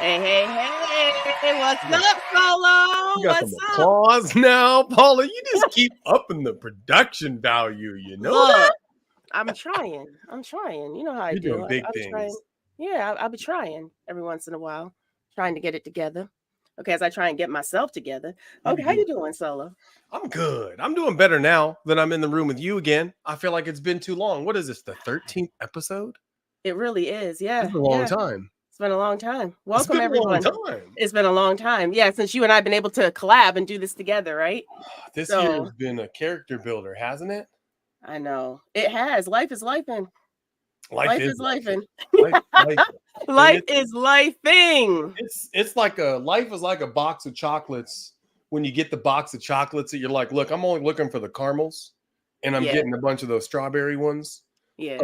Hey, what's up, Solo? You got some applause now, Paula. You just keep upping the production value, you know. Look, that? I'm trying. You know how I You're do. doing big I'm things. trying. Yeah, I'll be trying every once in a while, trying to get it together. Okay, as I try and get myself together. Okay, how you doing, Solo? I'm good. I'm doing better now that I'm in the room with you again. I feel like it's been too long. What is this, the 13th episode? It really is. Yeah. It's a long time. It's been a long time. Welcome, everyone. It's been a long time. Yeah, since you and I have been able to collab and do this together, right? This year has been a character builder, hasn't it? I know. It has. Life is lifing. Life is lifing. Life is lifing. It's like life is like a box of chocolates. When you get the box of chocolates that you're like, look, I'm only looking for the caramels, and I'm getting a bunch of those strawberry ones. Yeah.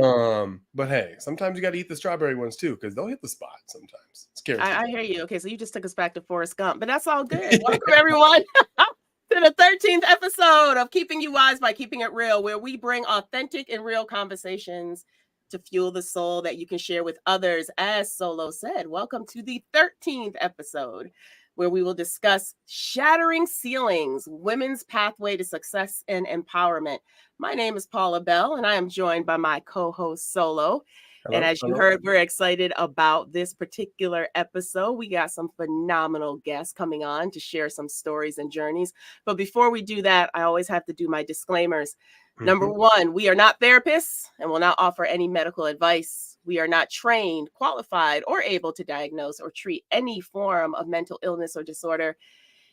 But hey, sometimes you got to eat the strawberry ones too, because they'll hit the spot sometimes. It's scary. I hear you. Okay, so you just took us back to Forrest Gump, but that's all good. Welcome everyone to the 13th episode of Keeping You Wise by Keeping It Real, where we bring authentic and real conversations to fuel the soul that you can share with others. As Solo said, welcome to the 13th episode, where we will discuss Shattering Ceilings, Women's Pathway to Success and Empowerment. My name is Paula Bell, and I am joined by my co-host, Solo. And as you heard, we're excited about this particular episode. We got some phenomenal guests coming on to share some stories and journeys. But before we do that, I always have to do my disclaimers. Number one, we are not therapists and will not offer any medical advice. We are not trained, qualified, or able to diagnose or treat any form of mental illness or disorder.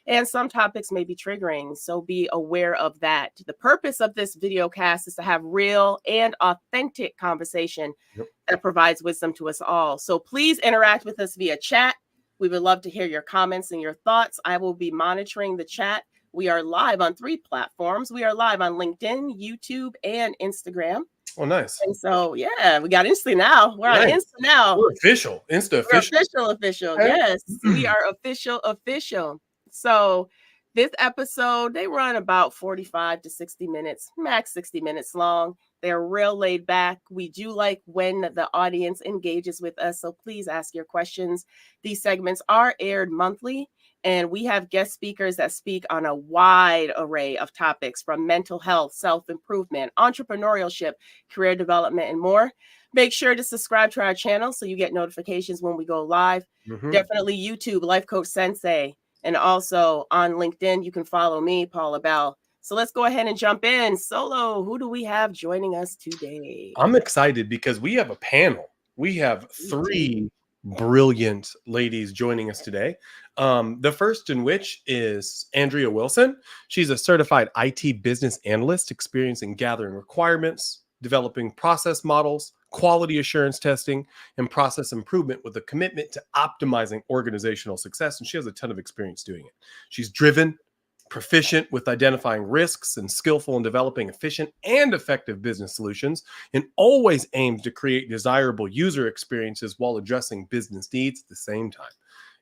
And some topics may be triggering, so be aware of that. The purpose of this video cast is to have real and authentic conversation that provides wisdom to us all. So please interact with us via chat. We would love to hear your comments and your thoughts. I will be monitoring the chat. We are live on 3 platforms. We are live on LinkedIn, YouTube, and Instagram. Oh, nice. And so, yeah, we got Insta now. We're on Insta now. We're official. Insta official. Official. Yes, we are official. So this episode, they run about 45 to 60 minutes, max 60 minutes long. They're real laid back. We do like when the audience engages with us. So please ask your questions. These segments are aired monthly, and we have guest speakers that speak on a wide array of topics from mental health, self-improvement, entrepreneurship, career development, and more. Make sure to subscribe to our channel so you get notifications when we go live. Definitely YouTube, Life Coach Sensei. And also on LinkedIn, you can follow me, Paula Bell. So let's go ahead and jump in. Solo, who do we have joining us today? I'm excited because we have a panel. We have 3 brilliant ladies joining us today. The first in which is Andrea Wilson. She's a certified IT business analyst, experienced in gathering requirements, developing process models, quality assurance testing, and process improvement with a commitment to optimizing organizational success. And she has a ton of experience doing it. She's driven, proficient with identifying risks, and skillful in developing efficient and effective business solutions, and always aims to create desirable user experiences while addressing business needs at the same time,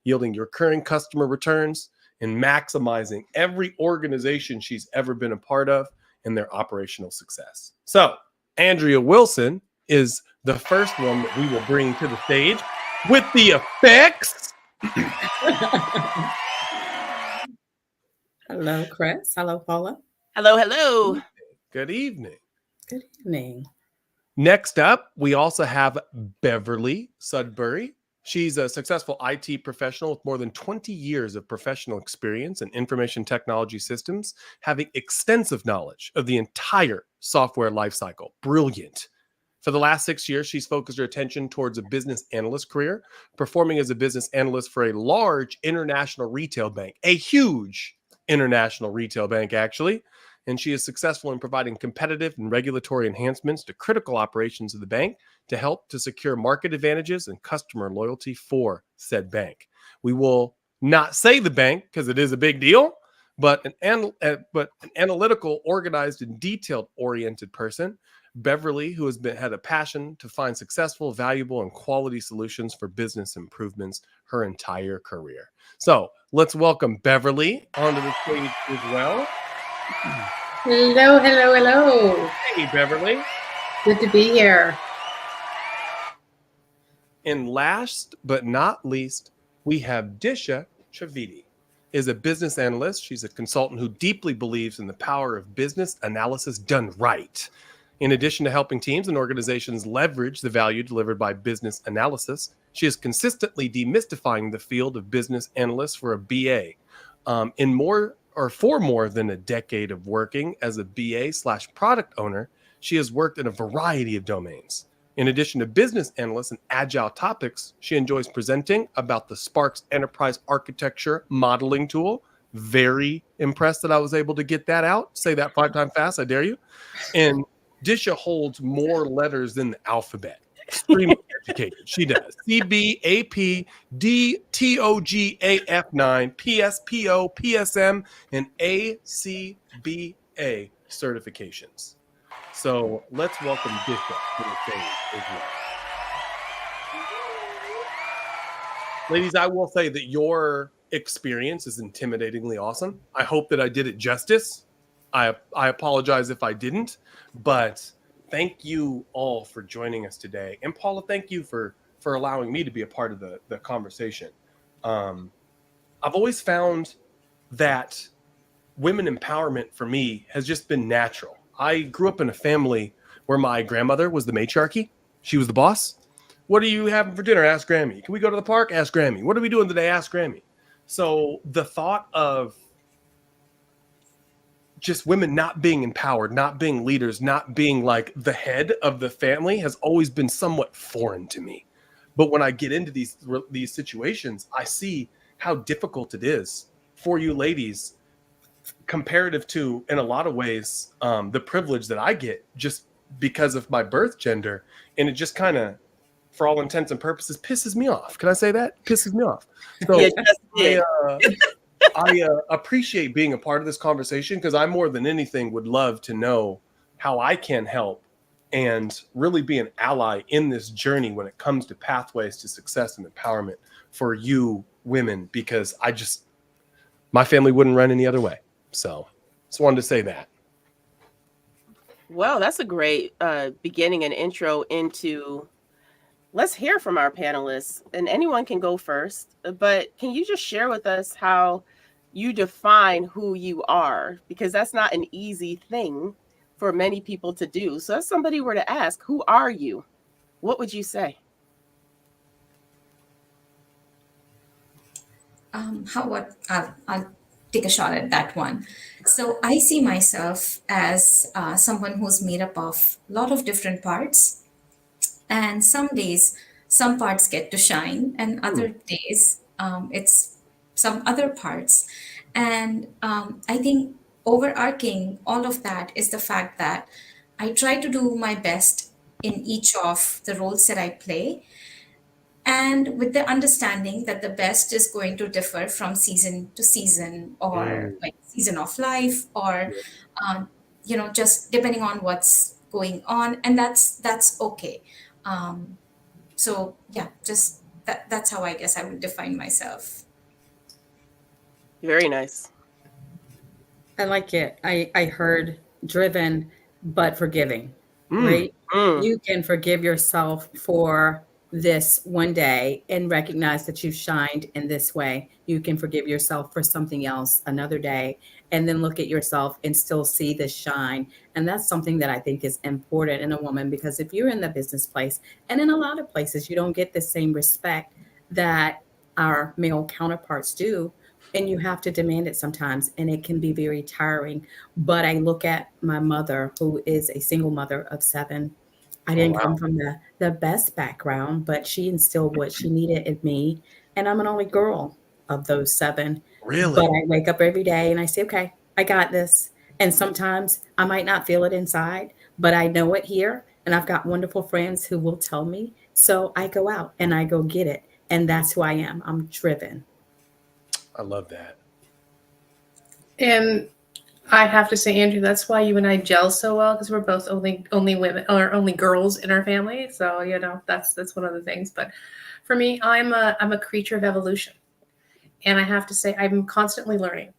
yielding recurring customer returns and maximizing every organization she's ever been a part of and their operational success. So Andrea Wilson is the first one that we will bring to the stage with the effects. Hello, Chris. Hello, Paula. Hello. Good evening. Good evening. Next up, we also have Beverly Sudbury. She's a successful IT professional with more than 20 years of professional experience in information technology systems, having extensive knowledge of the entire software lifecycle. Brilliant. For the last 6 years, she's focused her attention towards a business analyst career, performing as a business analyst for a large international retail bank, a huge international retail bank, actually. And she is successful in providing competitive and regulatory enhancements to critical operations of the bank to help to secure market advantages and customer loyalty for said bank. We will not say the bank because it is a big deal, but an analytical, organized, and detailed-oriented person, Beverly, who has had a passion to find successful, valuable, and quality solutions for business improvements her entire career. So let's welcome Beverly onto the stage as well. Hello. Hey, Beverly. Good to be here. And last but not least, we have Disha Trivedi. Is a business analyst. She's a consultant who deeply believes in the power of business analysis done right. In addition to helping teams and organizations leverage the value delivered by business analysis, she is consistently demystifying the field of business analysts for a BA. For more than a decade of working as a BA/product owner, she has worked in a variety of domains. In addition to business analysts and agile topics, she enjoys presenting about the Sparks Enterprise Architecture Modeling Tool. Very impressed that I was able to get that out. Say that 5 times fast, I dare you. And Disha holds more letters than the alphabet. Extremely educated. She does. CBAP, DTOGAF9, PSPO, PSM, and ACBA certifications. So let's welcome Disha to the stage as well. Ladies, I will say that your experience is intimidatingly awesome. I hope that I did it justice. I apologize if I didn't, but thank you all for joining us today. And Paula, thank you for allowing me to be a part of the conversation. I've always found that women empowerment for me has just been natural. I grew up in a family where my grandmother was the matriarchy. She was the boss. What are you having for dinner? Ask Grammy. Can we go to the park? Ask Grammy. What are we doing today? Ask Grammy. So the thought of just women not being empowered, not being leaders, not being like the head of the family has always been somewhat foreign to me. But when I get into these situations, I see how difficult it is for you ladies comparative to, in a lot of ways, the privilege that I get just because of my birth gender. And it just kind of, for all intents and purposes, pisses me off. Can I say that? Pisses me off. So I appreciate being a part of this conversation because I more than anything would love to know how I can help and really be an ally in this journey when it comes to pathways to success and empowerment for you women, because my family wouldn't run any other way. So just wanted to say that. Well, that's a great beginning and intro into, let's hear from our panelists, and anyone can go first, but can you just share with us how you define who you are? Because that's not an easy thing for many people to do. So if somebody were to ask, who are you? What would you say? I'll take a shot at that one. So I see myself as someone who's made up of a lot of different parts. And some days, some parts get to shine, and other days, it's some other parts. And I think overarching all of that is the fact that I try to do my best in each of the roles that I play, and with the understanding that the best is going to differ from season to season, or like season of life, or just depending on what's going on, and that's okay. So yeah, just that's how I guess I would define myself. Very nice. I like it. I heard driven, but forgiving, right? You can forgive yourself for this one day and recognize that you shined in this way. You can forgive yourself for something else another day, and then look at yourself and still see the shine. And that's something that I think is important in a woman, because if you're in the business place, and in a lot of places, you don't get the same respect that our male counterparts do, and you have to demand it sometimes, and it can be very tiring. But I look at my mother, who is a single mother of 7. I didn't come from the best background, but she instilled what she needed in me. And I'm an only girl of those 7. Really? But I wake up every day and I say, okay, I got this. And sometimes I might not feel it inside, but I know it here. And I've got wonderful friends who will tell me. So I go out and I go get it. And that's who I am. I'm driven. I love that. And I have to say, Andrew, that's why you and I gel so well, because we're both only women, or only girls in our family. So that's one of the things. But for me, I'm a creature of evolution, and I have to say, I'm constantly learning.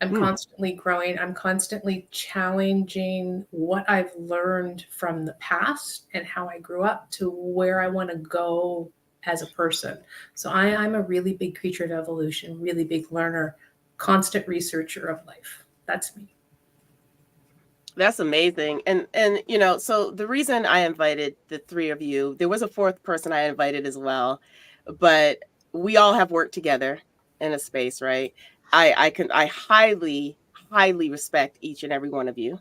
I'm constantly growing. I'm constantly challenging what I've learned from the past and how I grew up to where I want to go as a person. So I'm a really big creature of evolution, really big learner, constant researcher of life. That's me. That's amazing. And so the reason I invited the three of you, there was a fourth person I invited as well, but we all have worked together in a space, right? I highly, highly respect each and every one of you.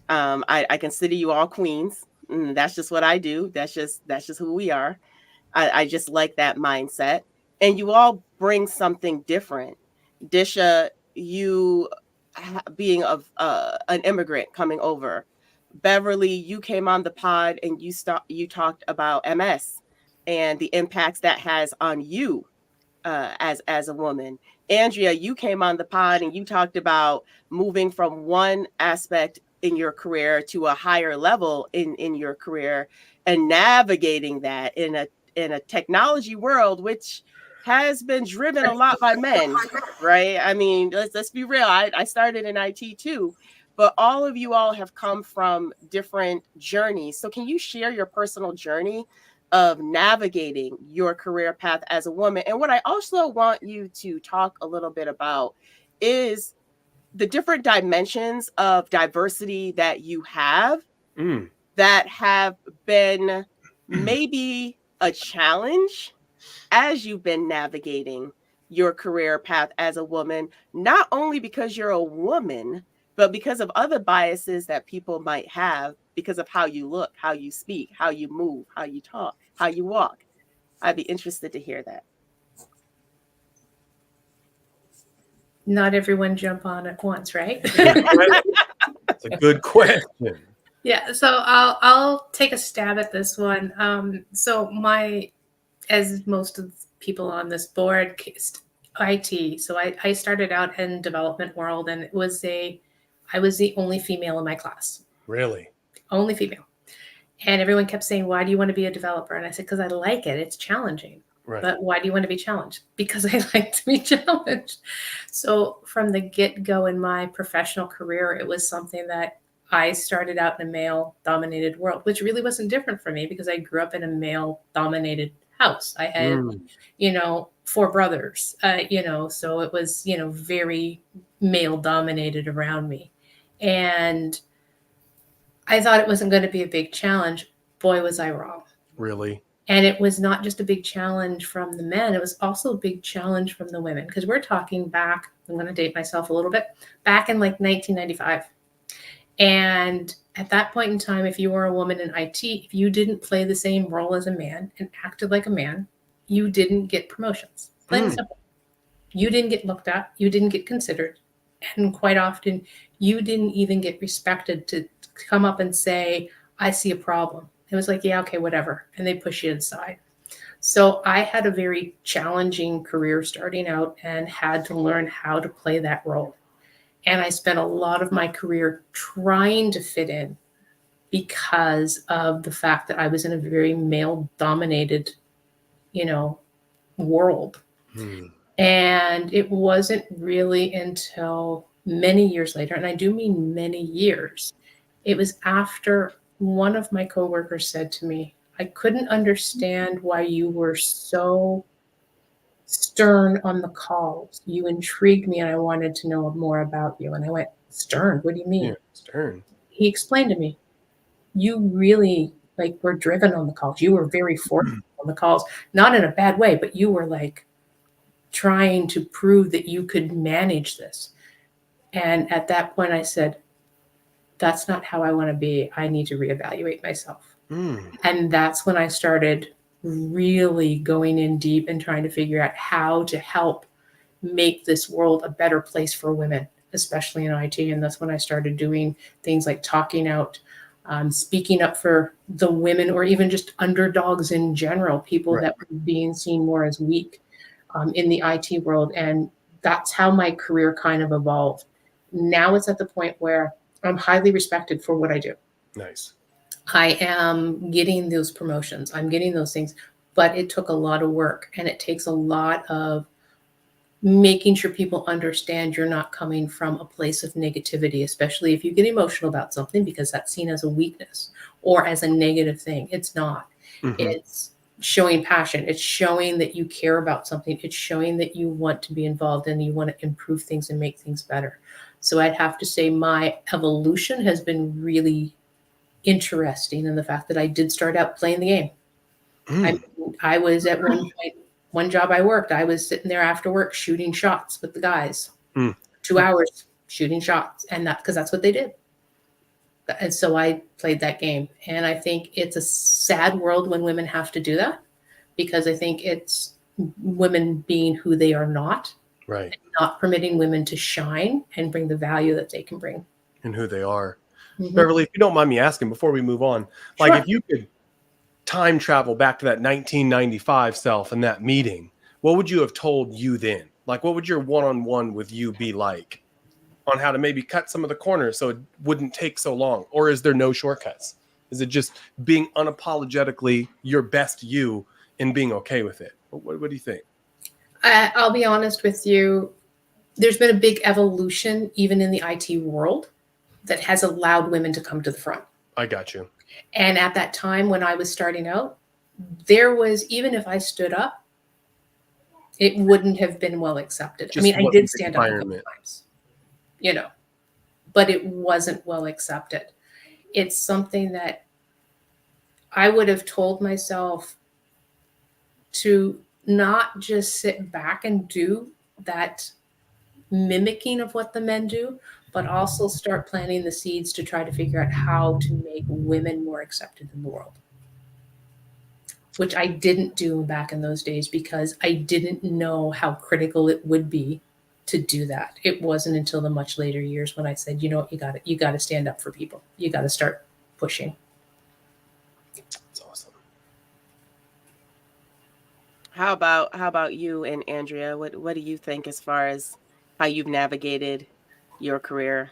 I consider you all queens. That's just what I do. That's just who we are. I just like that mindset. And you all bring something different. Disha, you being of an immigrant coming over. Beverly, you came on the pod and you talked about MS and the impacts that has on you as a woman. Andrea, you came on the pod and you talked about moving from one aspect in your career to a higher level in your career and navigating that in a technology world which has been driven a lot by men, right? I mean, let's be real. I started in IT too, but all of you all have come from different journeys. So can you share your personal journey of navigating your career path as a woman? And what I also want you to talk a little bit about is the different dimensions of diversity that you have that have been maybe a challenge as you've been navigating your career path as a woman, not only because you're a woman, but because of other biases that people might have because of how you look, how you speak, how you move, how you talk, how you walk. I'd be interested to hear that. Not everyone jump on at once, right? That's a good question. Yeah, so I'll take a stab at this one. So as most of the people on this board, IT. So I started out in development world, and I was the only female in my class. Really? Only female. And everyone kept saying, why do you want to be a developer? And I said, because I like it. It's challenging. Right. But why do you want to be challenged? Because I like to be challenged. So from the get-go in my professional career, it was something that I started out in a male-dominated world, which really wasn't different for me because I grew up in a male-dominated house. I had, 4 brothers, so it was, very male-dominated around me. And I thought it wasn't going to be a big challenge. Boy, was I wrong. Really? And it was not just a big challenge from the men. It was also a big challenge from the women. Because we're talking back, I'm going to date myself a little bit, back in like 1995. And at that point in time, if you were a woman in IT, if you didn't play the same role as a man and acted like a man, you didn't get promotions. Plain and simple. You didn't get looked at. You didn't get considered. And quite often, you didn't even get respected to come up and say, I see a problem. It was like, yeah, okay, whatever. And they push you aside. So I had a very challenging career starting out and had to learn how to play that role. And I spent a lot of my career trying to fit in because of the fact that I was in a very male-dominated, world. And it wasn't really until many years later, and I do mean many years, it was after one of my coworkers said to me, I couldn't understand why you were so stern on the calls. You intrigued me and I wanted to know more about you. And I went, stern? What do you mean? Yeah, stern. He explained to me, you really were driven on the calls. You were very forceful on the calls, not in a bad way, but you were trying to prove that you could manage this. And at that point I said, that's not how I want to be. I need to reevaluate myself. And that's when I started really going in deep and trying to figure out how to help make this world a better place for women, especially in IT. And that's when I started doing things like talking out, speaking up for the women, or even just underdogs in general, people that were being seen more as weak in the IT world. And that's how my career kind of evolved. Now it's at the point where I'm highly respected for what I do. Nice. I am getting those promotions. I'm getting those things, but it took a lot of work, and it takes a lot of making sure people understand you're not coming from a place of negativity, especially if you get emotional about something, because that's seen as a weakness or as a negative thing. It's not. It's showing passion. It's showing that you care about something. It's showing that you want to be involved and you want to improve things and make things better. So I'd have to say my evolution has been really interesting in the fact that I did start out playing the game. I was at one point, one job I worked, I was sitting there after work shooting shots with the guys, 2 hours shooting shots, and that because that's what they did. And so I played that game, and I think it's a sad world when women have to do that, because I think it's women being who they are not, right, and not permitting women to shine and bring the value that they can bring and who they are. Mm-hmm. Beverly, if you don't mind me asking before we move on, like Sure. if you could time travel back to that 1995 self in that meeting, what would you have told you then? Like, what would your one-on-one with you be like on how to maybe cut some of the corners so it wouldn't take so long? Or is there no shortcuts? Is it just being unapologetically your best you and being okay with it? What do you think? I'll be honest with you. There's been a big evolution, even in the IT world, that has allowed women to come to the front. I got you. And at that time when I was starting out, there was, even if I stood up, it wouldn't have been well accepted. Just I mean, I did stand up a couple environment. times, you know, but it wasn't well accepted. It's something that I would have told myself to not just sit back and do that mimicking of what the men do, but also start planting the seeds to try to figure out how to make women more accepted in the world, which I didn't do back in those days because I didn't know how critical it would be to do that. It wasn't until the much later years when I said, you know what, you got to stand up for people. You got to start pushing. That's awesome. How about you and Andrea? What do you think as far as how you've navigated your career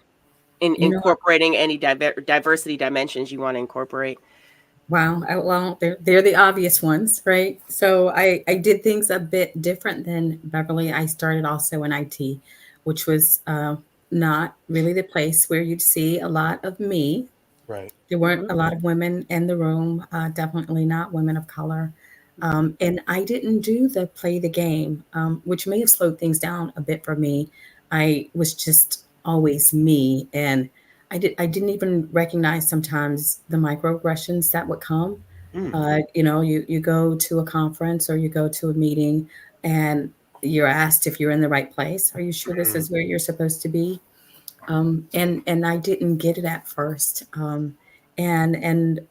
in incorporating any diversity dimensions you want to incorporate? Wow. Well, they're the obvious ones, right? So I did things a bit different than Beverly. I started also in IT, which was not really the place where you'd see a lot of me. Right. There weren't a lot of women in the room, definitely not women of color. And I didn't do the play the game, which may have slowed things down a bit for me. I was just always me. And I didn't even recognize sometimes the microaggressions that would come. You go to a conference or you go to a meeting and you're asked if you're in the right place. Are you sure this is where you're supposed to be? And I didn't get it at first. And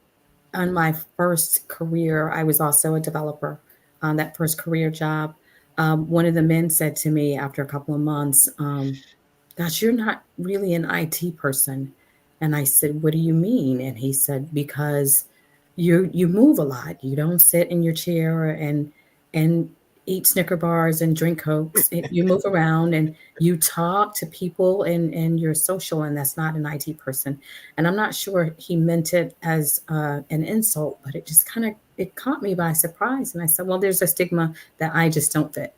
on my first career, I was also a developer on that first career job. One of the men said to me after a couple of months, gosh, you're not really an IT person. And I said, what do you mean? And he said, because you move a lot. You don't sit in your chair and eat Snicker bars and drink Cokes. You move around and you talk to people and you're social, and that's not an IT person. And I'm not sure he meant it as an insult, but it just it caught me by surprise. And I said, well, there's a stigma that I just don't fit.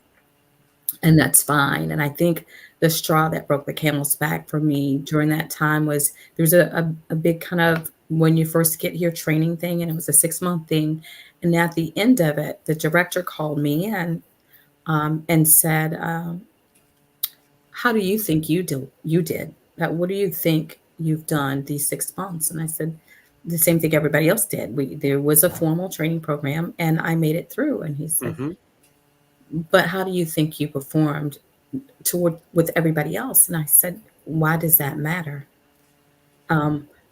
And that's fine. And I think the straw that broke the camel's back for me during that time was there's a big kind of when you first get here training thing, and it was a 6-month thing. And at the end of it, the director called me in and said, how do you think you did? What do you think you've done these 6 months? And I said, the same thing everybody else did. There was a formal training program and I made it through. And he said, but how do you think you performed with everybody else? And I said, why does that matter?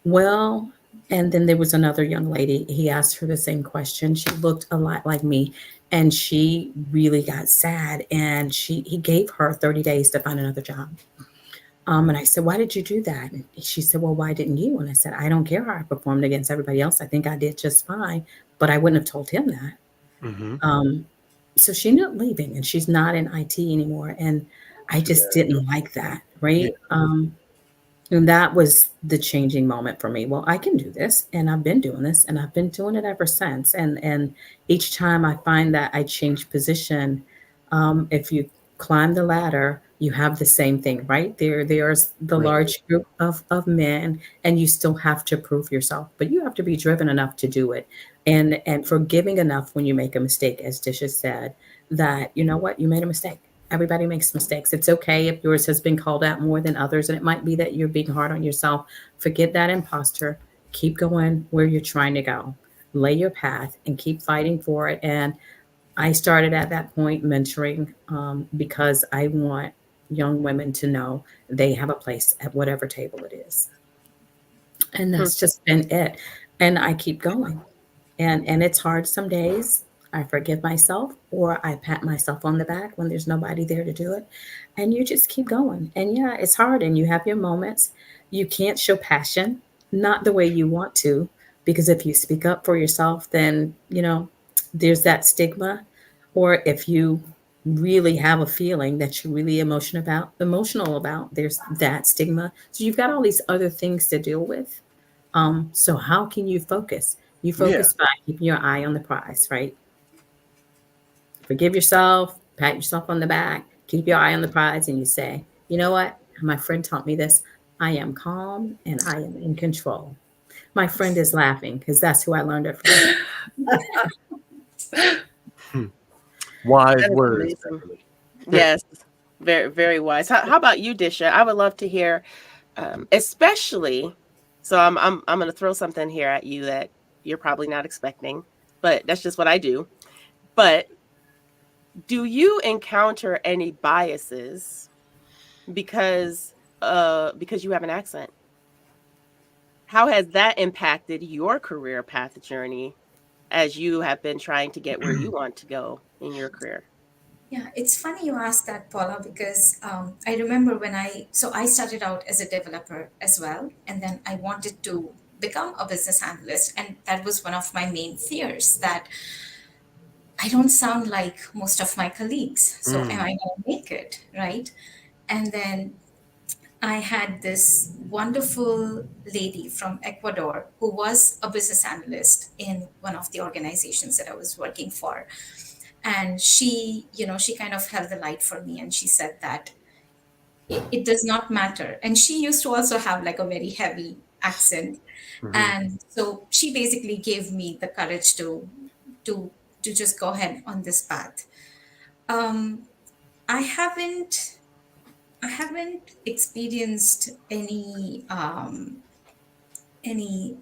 Well, and then there was another young lady. He asked her the same question. She looked a lot like me, and she really got sad. And he gave her 30 days to find another job. And I said, why did you do that? And she said, well, why didn't you? And I said, I don't care how I performed against everybody else. I think I did just fine, but I wouldn't have told him that. So she ended up leaving, and she's not in IT anymore. And I just didn't like that, right? Yeah. And that was the changing moment for me. Well, I can do this, and I've been doing this, and I've been doing it ever since. And each time I find that I change position, if you climb the ladder, you have the same thing, right? There's the large group of men, and you still have to prove yourself, but you have to be driven enough to do it. and forgiving enough when you make a mistake, as Disha said, that you know what, you made a mistake. Everybody makes mistakes. It's okay if yours has been called out more than others, and it might be that you're being hard on yourself. Forget that imposter. Keep going where you're trying to go. Lay your path and keep fighting for it. And I started at that point mentoring because I want young women to know they have a place at whatever table it is. And that's just been it. And I keep going. And it's hard some days. I forgive myself or I pat myself on the back when there's nobody there to do it. And you just keep going. And yeah, it's hard and you have your moments. You can't show passion, not the way you want to, because if you speak up for yourself, then, you know, there's that stigma. Or if you really have a feeling that you're really emotional about, there's that stigma. So you've got all these other things to deal with. So how can you focus? You focus by keeping your eye on the prize, right? Forgive yourself, pat yourself on the back, keep your eye on the prize, and you say, you know what? My friend taught me this. I am calm and I am in control. My friend is laughing because that's who I learned it from. Wise words. Yes, very, very wise. How about you, Disha? I would love to hear, especially. So I'm going to throw something here at you that you're probably not expecting, but that's just what I do. But do you encounter any biases because you have an accent? How has that impacted your career path journey as you have been trying to get where you want to go in your career? Yeah, it's funny you asked that, Paula, because I remember when I started out as a developer as well, and then I wanted to become a business analyst, and that was one of my main fears, that I don't sound like most of my colleagues. So am I going to make it, right? And then I had this wonderful lady from Ecuador who was a business analyst in one of the organizations that I was working for. And she, she kind of held the light for me and she said that it does not matter. And she used to also have like a very heavy accent. And so she basically gave me the courage to just go ahead on this path. I haven't experienced any any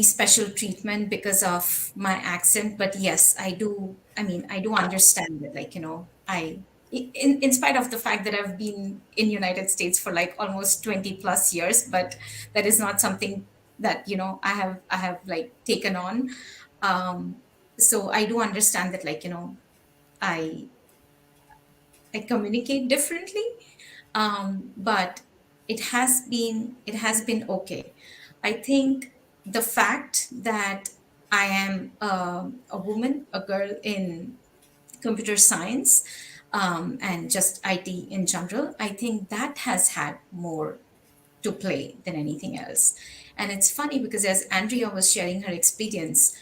special treatment because of my accent, but yes, I do. I mean, I do understand that, like, in spite of the fact that I've been in United States for like almost 20 plus years, but that is not something that, I have like taken on. So I do understand that, like, I I communicate differently, but it has been okay. I think the fact that I am a woman, a girl in computer science, and just IT in general, I think that has had more to play than anything else. And it's funny because as Andrea was sharing her experience,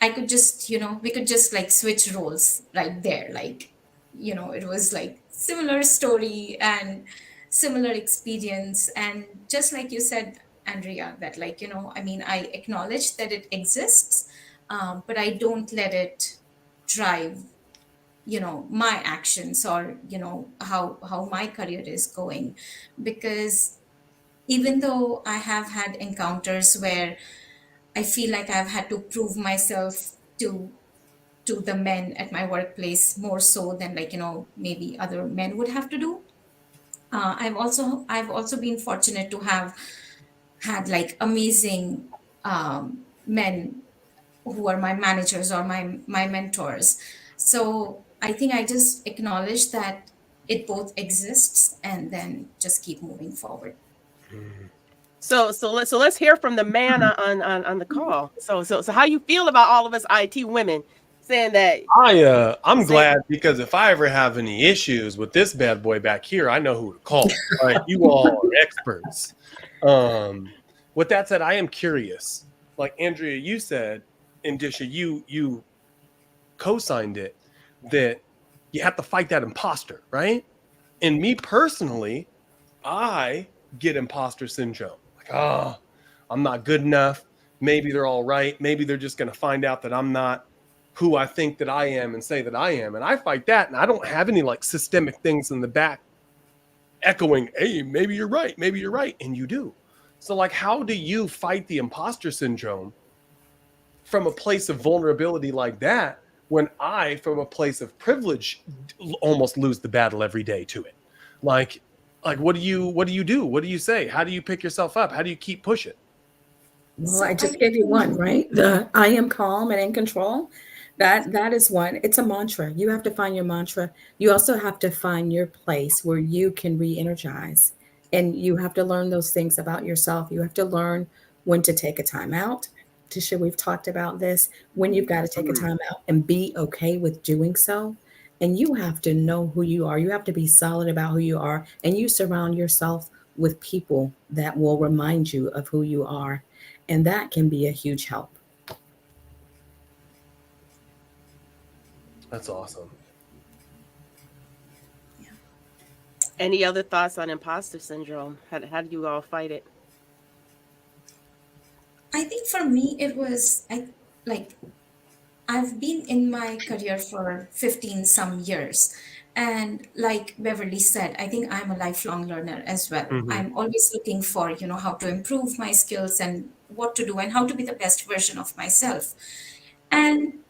I could just, we could just like switch roles right there. Like, it was like similar story and similar experience. And just like you said, Andrea, that like, I mean, I acknowledge that it exists, but I don't let it drive, my actions or, how my career is going. Because even though I have had encounters where I feel like I've had to prove myself to the men at my workplace more so than like maybe other men would have to do. I've also been fortunate to have had like amazing men who are my managers or my mentors. So I think I just acknowledge that it both exists and then just keep moving forward. So let's hear from the man on the call. So how you feel about all of us IT women saying that? I'm glad, because if I ever have any issues with this bad boy back here, I know who to call. Like, you all are experts. With that said, I am curious. Like Andrea, you said, and Disha, you co-signed it, that you have to fight that imposter, right? And me personally, I get imposter syndrome. Like, I'm not good enough. maybe they're all right. Maybe they're just going to find out that I'm not who I think that I am and say that I am. And I fight that. And I don't have any like systemic things in the back echoing, hey, maybe you're right. Maybe you're right. And you do. So like, how do you fight the imposter syndrome from a place of vulnerability like that, when I, from a place of privilege, almost lose the battle every day to it? Like what do you do? What do you say? How do you pick yourself up? How do you keep pushing? Well, So I just gave you one, right? The I am calm and in control. That is one. It's a mantra. You have to find your mantra. You also have to find your place where you can re-energize. And you have to learn those things about yourself. You have to learn when to take a time out. Tisha, we've talked about this. When you've got to take a time out and be okay with doing so. And you have to know who you are. You have to be solid about who you are. And you surround yourself with people that will remind you of who you are. And that can be a huge help. That's awesome. Any other thoughts on imposter syndrome? How do you all fight it? I think for me it was I've been in my career for 15 some years. And like Beverly said, I think I'm a lifelong learner as well. Mm-hmm. I'm always looking for, how to improve my skills and what to do and how to be the best version of myself. And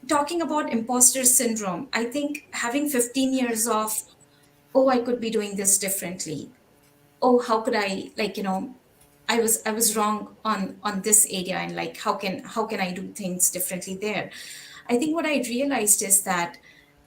talking about imposter syndrome, I think having 15 years of, oh, I could be doing this differently. Oh, how could I, I was wrong on this area, and like how can I do things differently there. I think what I realized is that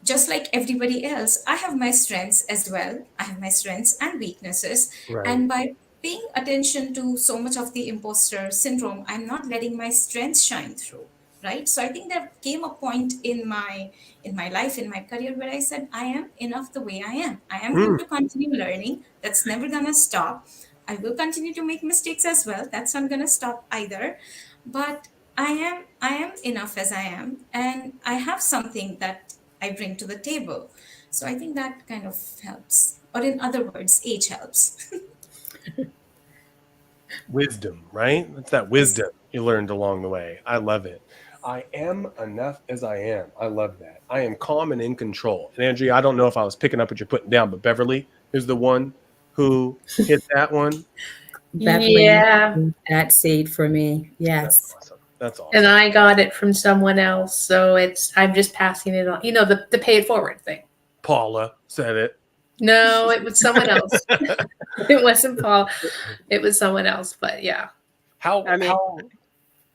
just like everybody else, I have my strengths as well. I have my strengths and weaknesses. Right. And by paying attention to so much of the imposter syndrome, I'm not letting my strengths shine through. Right. So I think there came a point in my life, in my career, where I said, I am enough the way I am. I am going to continue learning. That's never gonna stop. I will continue to make mistakes as well. That's not gonna stop either. But I am enough as I am, and I have something that I bring to the table. So I think that kind of helps. Or in other words, age helps. Wisdom, right? It's that wisdom you learned along the way. I love it. I am enough as I am. I love that. I am calm and in control. And Andrea, I don't know if I was picking up what you're putting down, but Beverly is the one who hit that one. Beverly, Yeah. that seed for me. Yes. That's awesome. That's awesome. And I got it from someone else. So I'm just passing it on. The pay it forward thing. Paula said it. No, it was someone else. It wasn't Paul. It was someone else. But yeah. How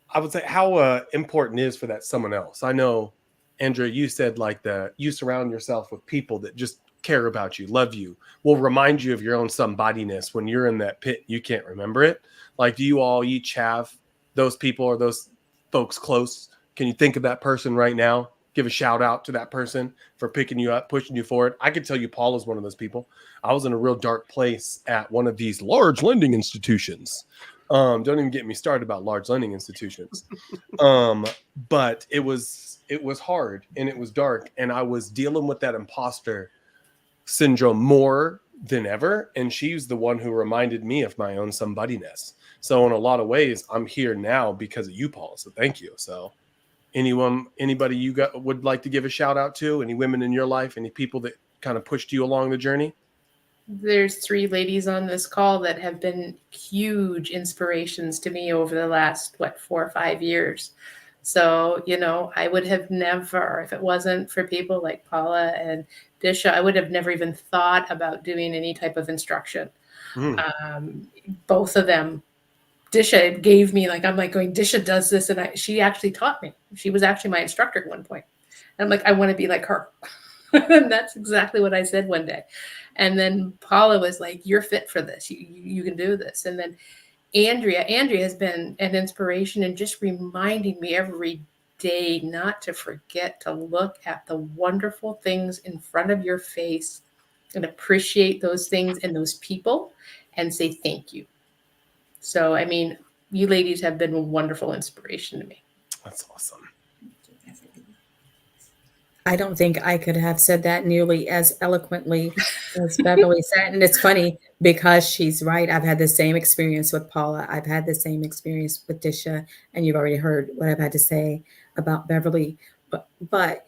I would say how important is for that someone else. I know, Andrea, you said like you surround yourself with people that just care about you, love you, will remind you of your own somebodyness when you're in that pit. You can't remember it. Like, do you all each have those people or those folks close? Can you think of that person right now? Give a shout out to that person for picking you up, pushing you forward. I can tell you Paul is one of those people. I was in a real dark place at one of these large lending institutions. Don't even get me started about large lending institutions. But it was hard and it was dark, and I was dealing with that imposter syndrome more than ever. And she's the one who reminded me of my own somebodyness. So in a lot of ways, I'm here now because of you, Paul. So thank you. So anybody you would like to give a shout out to? Any women in your life? Any people that kind of pushed you along the journey? There's 3 ladies on this call that have been huge inspirations to me over the last 4 or 5 years. So, I would have never, if it wasn't for people like Paula and Disha, I would have never even thought about doing any type of instruction. Both of them, Disha gave me, I'm going, Disha does this, and she actually taught me. She was actually my instructor at one point. And I'm like, I want to be like her. And that's exactly what I said one day. And then Paula was like, you're fit for this. You can do this. And then Andrea has been an inspiration and just reminding me every day not to forget to look at the wonderful things in front of your face and appreciate those things and those people and say thank you. So, you ladies have been a wonderful inspiration to me. That's awesome. I don't think I could have said that nearly as eloquently as Beverly said. And it's funny because she's right. I've had the same experience with Paula. I've had the same experience with Disha, and you've already heard what I've had to say about Beverly. But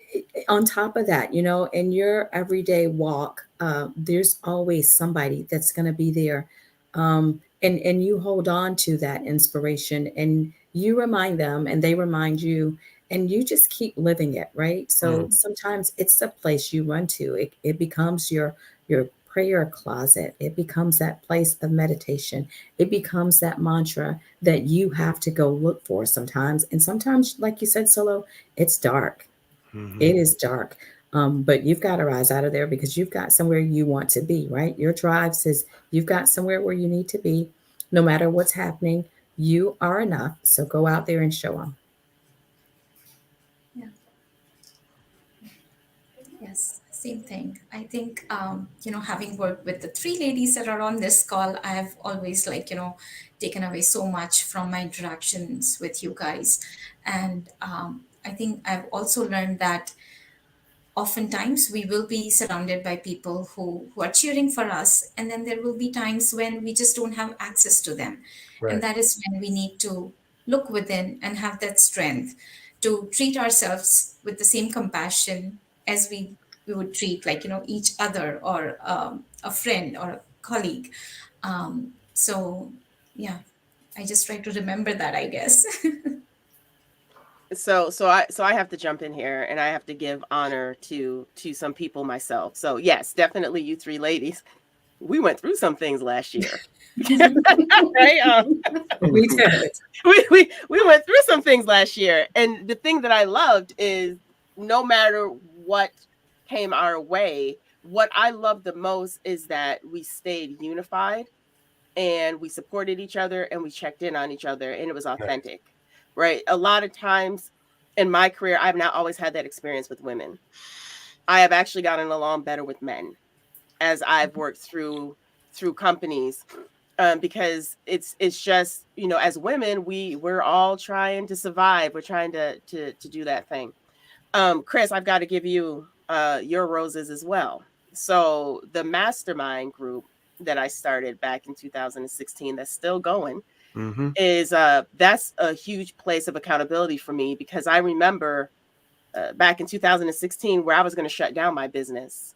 on top of that, you know, in your everyday walk, there's always somebody that's going to be there. And you hold on to that inspiration and you remind them and they remind you and you just keep living it, right? So sometimes it's a place you run to. It becomes your prayer closet. It becomes that place of meditation. It becomes that mantra that you have to go look for sometimes. And sometimes, like you said, Solo, it's dark. It is dark. But you've got to rise out of there because you've got somewhere you want to be, right? Your drive says you've got somewhere where you need to be. No matter what's happening, you are enough. So go out there and show them. Yes, same thing. I think, having worked with the three ladies that are on this call, I have always taken away so much from my interactions with you guys. And I think I've also learned that oftentimes we will be surrounded by people who are cheering for us. And then there will be times when we just don't have access to them. And Right. that is when we need to look within and have that strength to treat ourselves with the same compassion as we would treat each other or a friend or a colleague. So yeah, I just try to remember that, I guess. So I have to jump in here and I have to give honor to some people myself. So yes, definitely you three ladies. We went through some things last year. Right? We did. We went through some things last year. And the thing that I loved is no matter what came our way, what I loved the most is that we stayed unified and we supported each other and we checked in on each other and it was authentic. Right? A lot of times in my career, I've not always had that experience with women. I have actually gotten along better with men as I've worked through companies. Because it's just, as women, we're all trying to survive. We're trying to do that thing. Chris, I've got to give you your roses as well. So the mastermind group that I started back in 2016, that's still going, is that's a huge place of accountability for me because I remember back in 2016 where I was going to shut down my business.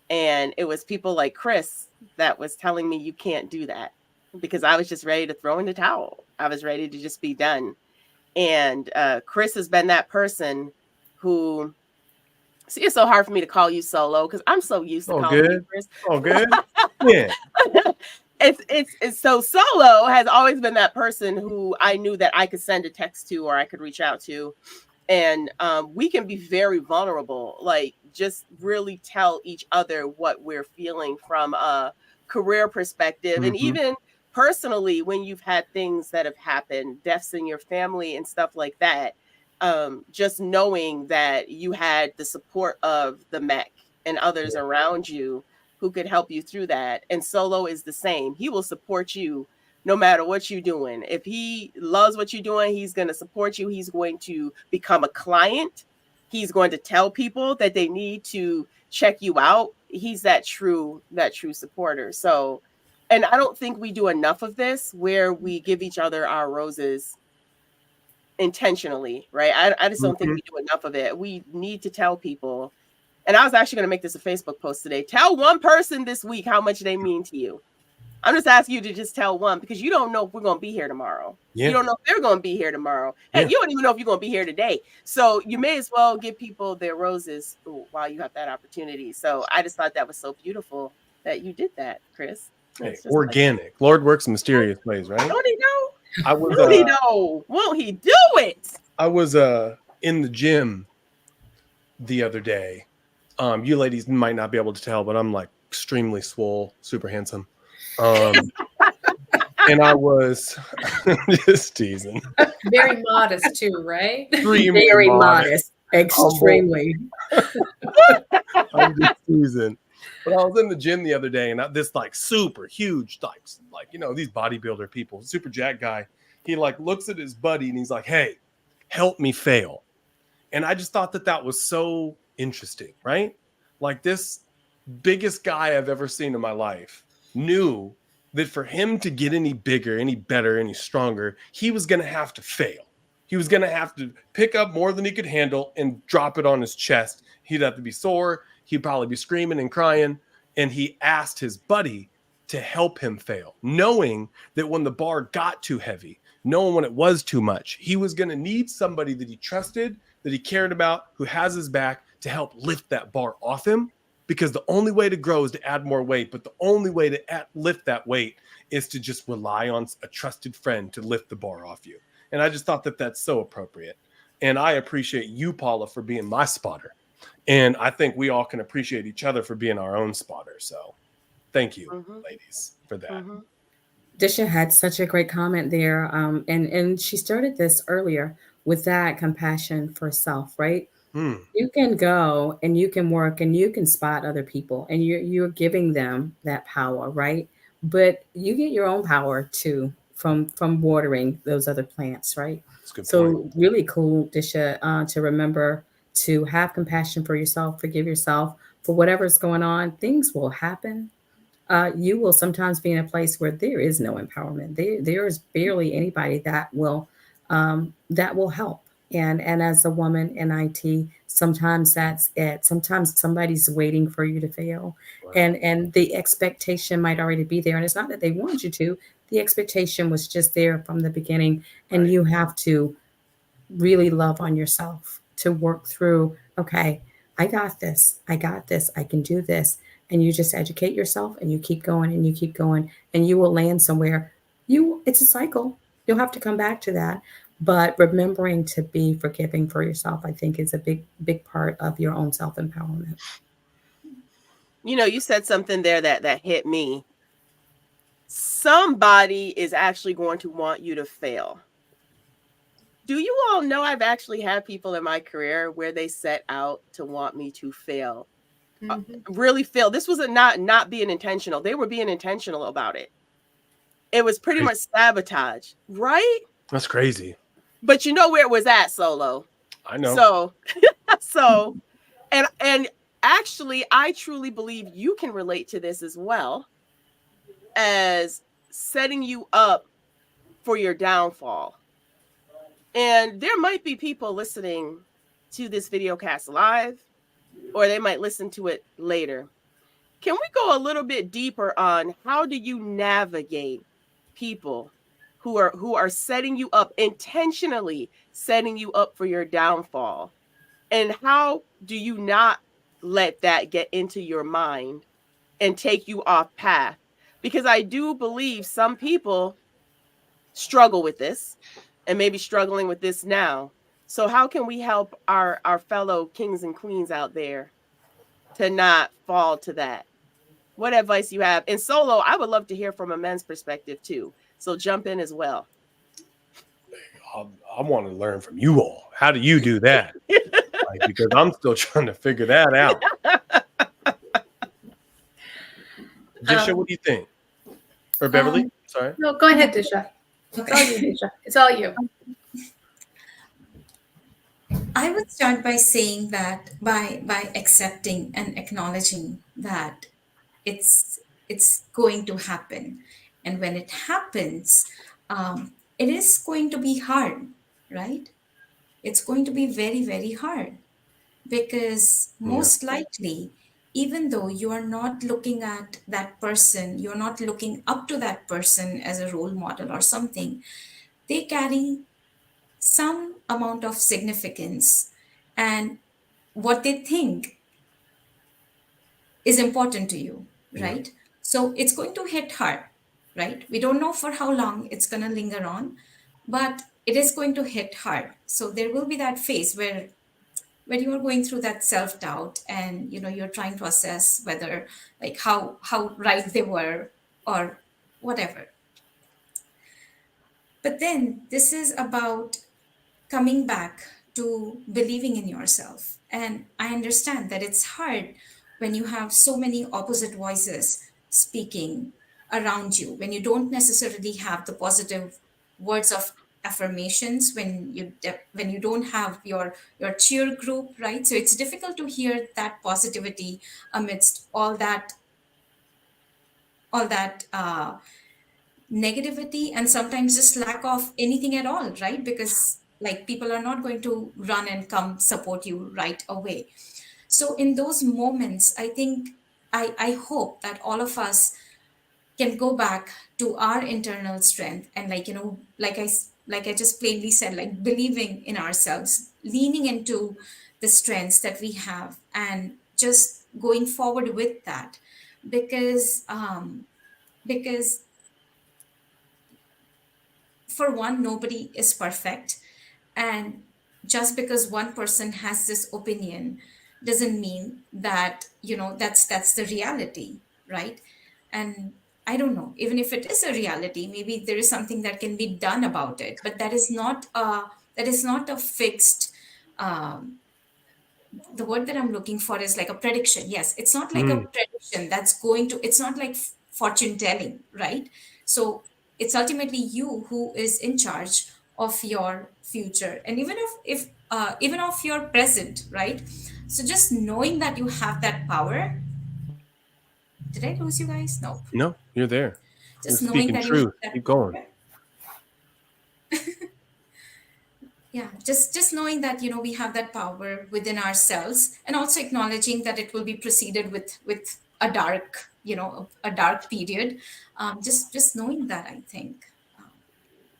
And it was people like Chris that was telling me you can't do that because I was just ready to throw in the towel. I was ready to just be done. And Chris has been that person who, see, it's so hard for me to call you Solo because I'm so used to calling you Chris. Oh, good. Yeah. It's so Solo has always been that person who I knew that I could send a text to or I could reach out to. And we can be very vulnerable, like just really tell each other what we're feeling from a career perspective. And even personally, when you've had things that have happened, deaths in your family and stuff like that, just knowing that you had the support of the MEC and others around you who could help you through that. And Solo is the same. He will support you no matter what you're doing. If he loves what you're doing, he's going to support you. He's going to become a client. He's going to tell people that they need to check you out. He's that true supporter. So, and I don't think we do enough of this where we give each other our roses intentionally, right? I just don't think we do enough of it. We need to tell people. And I was actually going to make this a Facebook post today. Tell one person this week how much they mean to you. I'm just asking you to just tell one because you don't know if we're going to be here tomorrow. Yeah. You don't know if they're going to be here tomorrow. Hey, you don't even know if you're going to be here today. So you may as well give people their roses while you have that opportunity. So I just thought that was so beautiful that you did that, Chris. Hey, organic. Lord works in mysterious ways, right? Don't he know? Don't he know? Won't he do it? I was in the gym the other day. You ladies might not be able to tell, but I'm like extremely swole, super handsome. And I was just teasing. Very modest too, right? Very modest. Extremely. I'm just teasing. But I was in the gym the other day, and this like super huge, like these bodybuilder people, super jack guy. He like looks at his buddy and he's like, "Hey, help me fail." And I just thought that was so interesting, right? Like this biggest guy I've ever seen in my life knew that for him to get any bigger, any better, any stronger, he was going to have to fail. He was going to have to pick up more than he could handle and drop it on his chest. He'd have to be sore. He'd probably be screaming and crying. And he asked his buddy to help him fail, knowing that when the bar got too heavy, knowing when it was too much, he was going to need somebody that he trusted, that he cared about, who has his back to help lift that bar off him. Because the only way to grow is to add more weight. But the only way to lift that weight is to just rely on a trusted friend to lift the bar off you. And I just thought that that's so appropriate. And I appreciate you, Paula, for being my spotter. And I think we all can appreciate each other for being our own spotter. So thank you, ladies, for that. Disha had such a great comment there. And she started this earlier with that compassion for self, right? You can go and you can work and you can spot other people and you're giving them that power, right? But you get your own power too from watering those other plants, right? That's a good So point. really cool, Disha, to remember to have compassion for yourself, forgive yourself for whatever's going on. Things will happen. You will sometimes be in a place where there is no empowerment. There is barely anybody that will help. And as a woman in IT, sometimes that's it. Sometimes somebody's waiting for you to fail. Wow. And the expectation might already be there. And it's not that they want you to. The expectation was just there from the beginning. And Right. you have to really love on yourself to work through, okay, I got this. I can do this. And you just educate yourself and you keep going and you keep going and you will land somewhere. It's a cycle. You'll have to come back to that. But remembering to be forgiving for yourself, I think, is a big part of your own self-empowerment. You know, you said something there that hit me. Somebody is actually going to want you to fail. Do you all know I've actually had people in my career where they set out to want me to fail? Really fail. This was not being intentional. They were being intentional about it. It was pretty much sabotage, right? That's crazy. But you know where it was at, Solo. I know. So, and actually, I truly believe you can relate to this as well as setting you up for your downfall. And there might be people listening to this video cast live, or they might listen to it later. Can we go a little bit deeper on how do you navigate people who are setting you up, intentionally setting you up for your downfall? And how do you not let that get into your mind and take you off path? Because I do believe some people struggle with this and maybe struggling with this now. So how can we help our fellow kings and queens out there to not fall to that? What advice you have? And Solo, I would love to hear from a men's perspective too. So jump in as well. I want to learn from you all. How do you do that? Because I'm still trying to figure that out. Disha, what do you think? Or Beverly? Sorry. No, go ahead, Disha. It's all you, Disha. It's all you. I would start by saying that by accepting and acknowledging that it's going to happen, and when it happens, it is going to be hard, right? It's going to be very, very hard because most likely, even though you are not looking at that person, you're not looking up to that person as a role model or something, they carry some amount of significance and what they think is important to you, right? So it's going to hit hard, right? We don't know for how long it's going to linger on, but it is going to hit hard. So there will be that phase where when you are going through that self-doubt and you're trying to assess whether like how right they were or whatever. But then this is about coming back to believing in yourself. And I understand that it's hard when you have so many opposite voices speaking around you, when you don't necessarily have the positive words of affirmations when you don't have your cheer group, right? So it's difficult to hear that positivity amidst all that negativity, and sometimes just lack of anything at all, right? Because like people are not going to run and come support you right away. So in those moments, I think I hope that all of us can go back to our internal strength, and like I just plainly said, like believing in ourselves, leaning into the strengths that we have, and just going forward with that. Because um because for one, nobody is perfect, and just because one person has this opinion doesn't mean that that's the reality, right? And I don't know, even if it is a reality, maybe there is something that can be done about it, but that is not a fixed, um, the word that I'm looking for is like a prediction. Yes, it's not like a prediction that's going to, it's not like fortune telling, right? So it's ultimately you who is in charge of your future, and even of your present, right? So just knowing that you have that power. Did I lose you guys? Nope. No, you're there. You're Just knowing speaking that you have truth. that Keep going. power. Yeah, just knowing that we have that power within ourselves, and also acknowledging that it will be preceded with a dark, a dark period. Just knowing that, I think. um,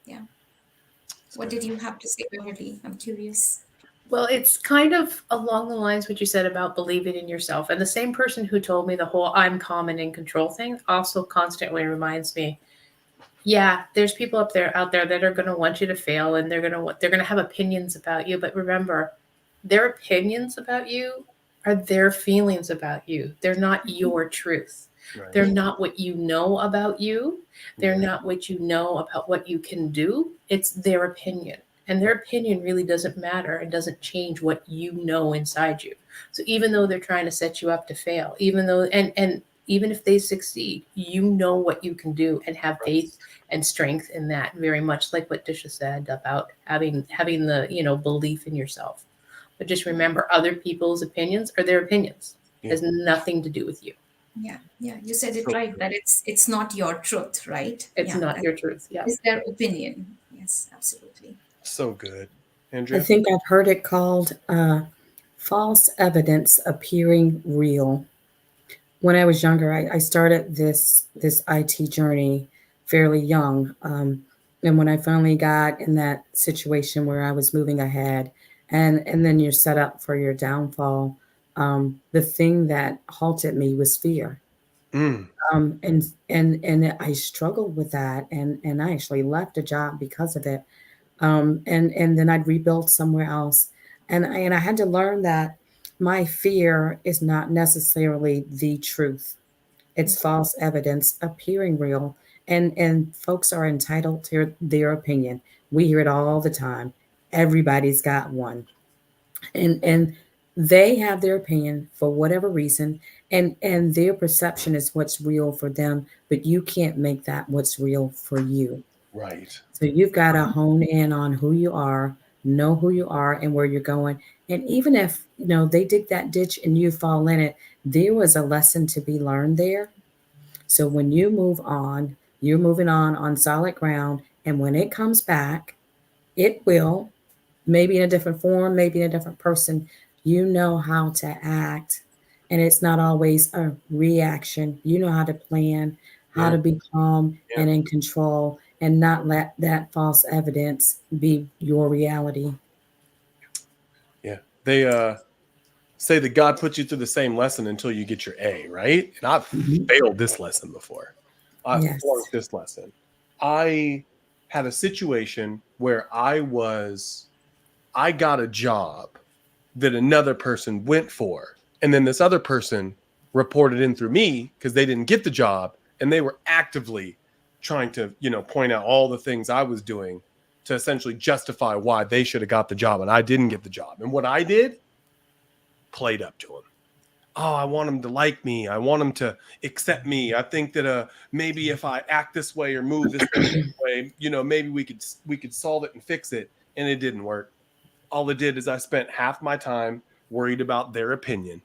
yeah. That's What good. did you have to say, Beverly? I'm curious. Well, it's kind of along the lines what you said about believing in yourself. And the same person who told me the whole I'm calm and in control thing also constantly reminds me, yeah, there's people out there that are going to want you to fail, and they're going to have opinions about you. But remember, their opinions about you are their feelings about you. They're not your truth. Right. They're not what you know about you. They're Yeah. not what you know about what you can do. It's their opinion. And their opinion really doesn't matter and doesn't change what you know inside you. So even though they're trying to set you up to fail, and even if they succeed, you know what you can do, and have faith and strength in that, very much like what Disha said about having the belief in yourself. But just remember, other people's opinions are their opinions. It has nothing to do with you. Yeah, you said it So right, that it's not your truth, right? It's Yeah, not that your truth. Yeah. is their opinion. Yes, absolutely. so good. I Andrea? think I've heard it called false evidence appearing real. When I was younger, I started this IT journey fairly young, and when I finally got in that situation where I was moving ahead, and then you're set up for your downfall. The thing that halted me was fear. Mm. And I struggled with that, and I actually left a job because of it. And then I'd rebuild somewhere else, and I had to learn that my fear is not necessarily the truth. It's false evidence appearing real, and folks are entitled to their opinion. We hear it all the time. Everybody's got one, and they have their opinion for whatever reason, and their perception is what's real for them, but you can't make that what's real for you. Right. So you've got to hone in on who you are, know who you are and where you're going. And even if, they dig that ditch and you fall in it, there was a lesson to be learned there. So when you move on, you're moving on solid ground. And when it comes back, it will, maybe in a different form, maybe in a different person, you know how to act. And it's not always a reaction. You know how to plan, how to be calm Yeah. and in control, and not let that false evidence be your reality. Yeah. They say that God puts you through the same lesson until you get your A, right? And I've failed this lesson before. I've Yes. flunked this lesson. I had a situation where I got a job that another person went for. And then this other person reported in through me because they didn't get the job. And they were actively trying to, point out all the things I was doing to essentially justify why they should have got the job and I didn't get the job. And what I did, played up to them. oh, I want them to like me. I want them to accept me. I think that maybe if I act this way or move this way, you know, maybe we could solve it and fix it. And it didn't work. All it did is I spent half my time worried about their opinion,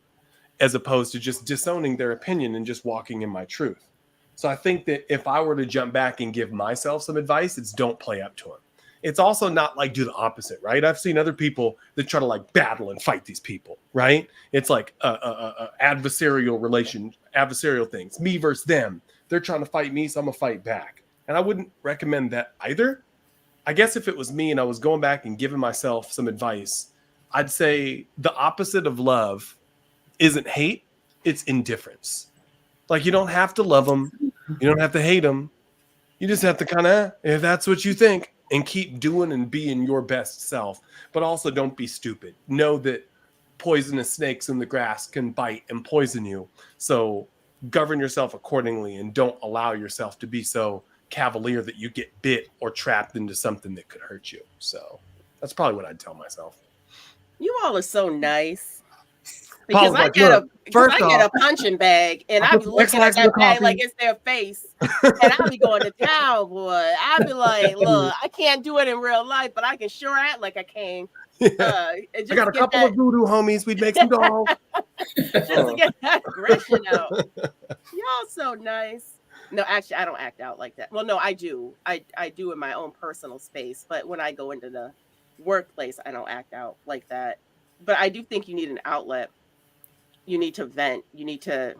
as opposed to just disowning their opinion and just walking in my truth. So I think that if I were to jump back and give myself some advice, it's don't play up to them. It's also not like do the opposite, right? I've seen other people that try to like battle and fight these people, right? It's like adversarial things, me versus them. They're trying to fight me, so I'm gonna fight back. And I wouldn't recommend that either. I guess if it was me and I was going back and giving myself some advice, I'd say the opposite of love isn't hate, it's indifference. Like you don't have to love them, you don't have to hate them. You just have to kind of, if that's what you think, and keep doing and being your best self. But also don't be stupid. Know that poisonous snakes in the grass can bite and poison you. So govern yourself accordingly and don't allow yourself to be so cavalier that you get bit or trapped into something that could hurt you. So that's probably what I'd tell myself. You all are so nice. Because I get a punching bag and I be looking at that bag like it's their face. And I'll be going to town, boy. I'll be like, look, I can't do it in real life, but I can sure act like I can. I got a couple of voodoo homies. We'd make some dolls. Just to get that aggression out. Y'all so nice. No, actually, I don't act out like that. Well, no, I do. I do in my own personal space. But when I go into the workplace, I don't act out like that. But I do think you need an outlet. You need to vent. You need to,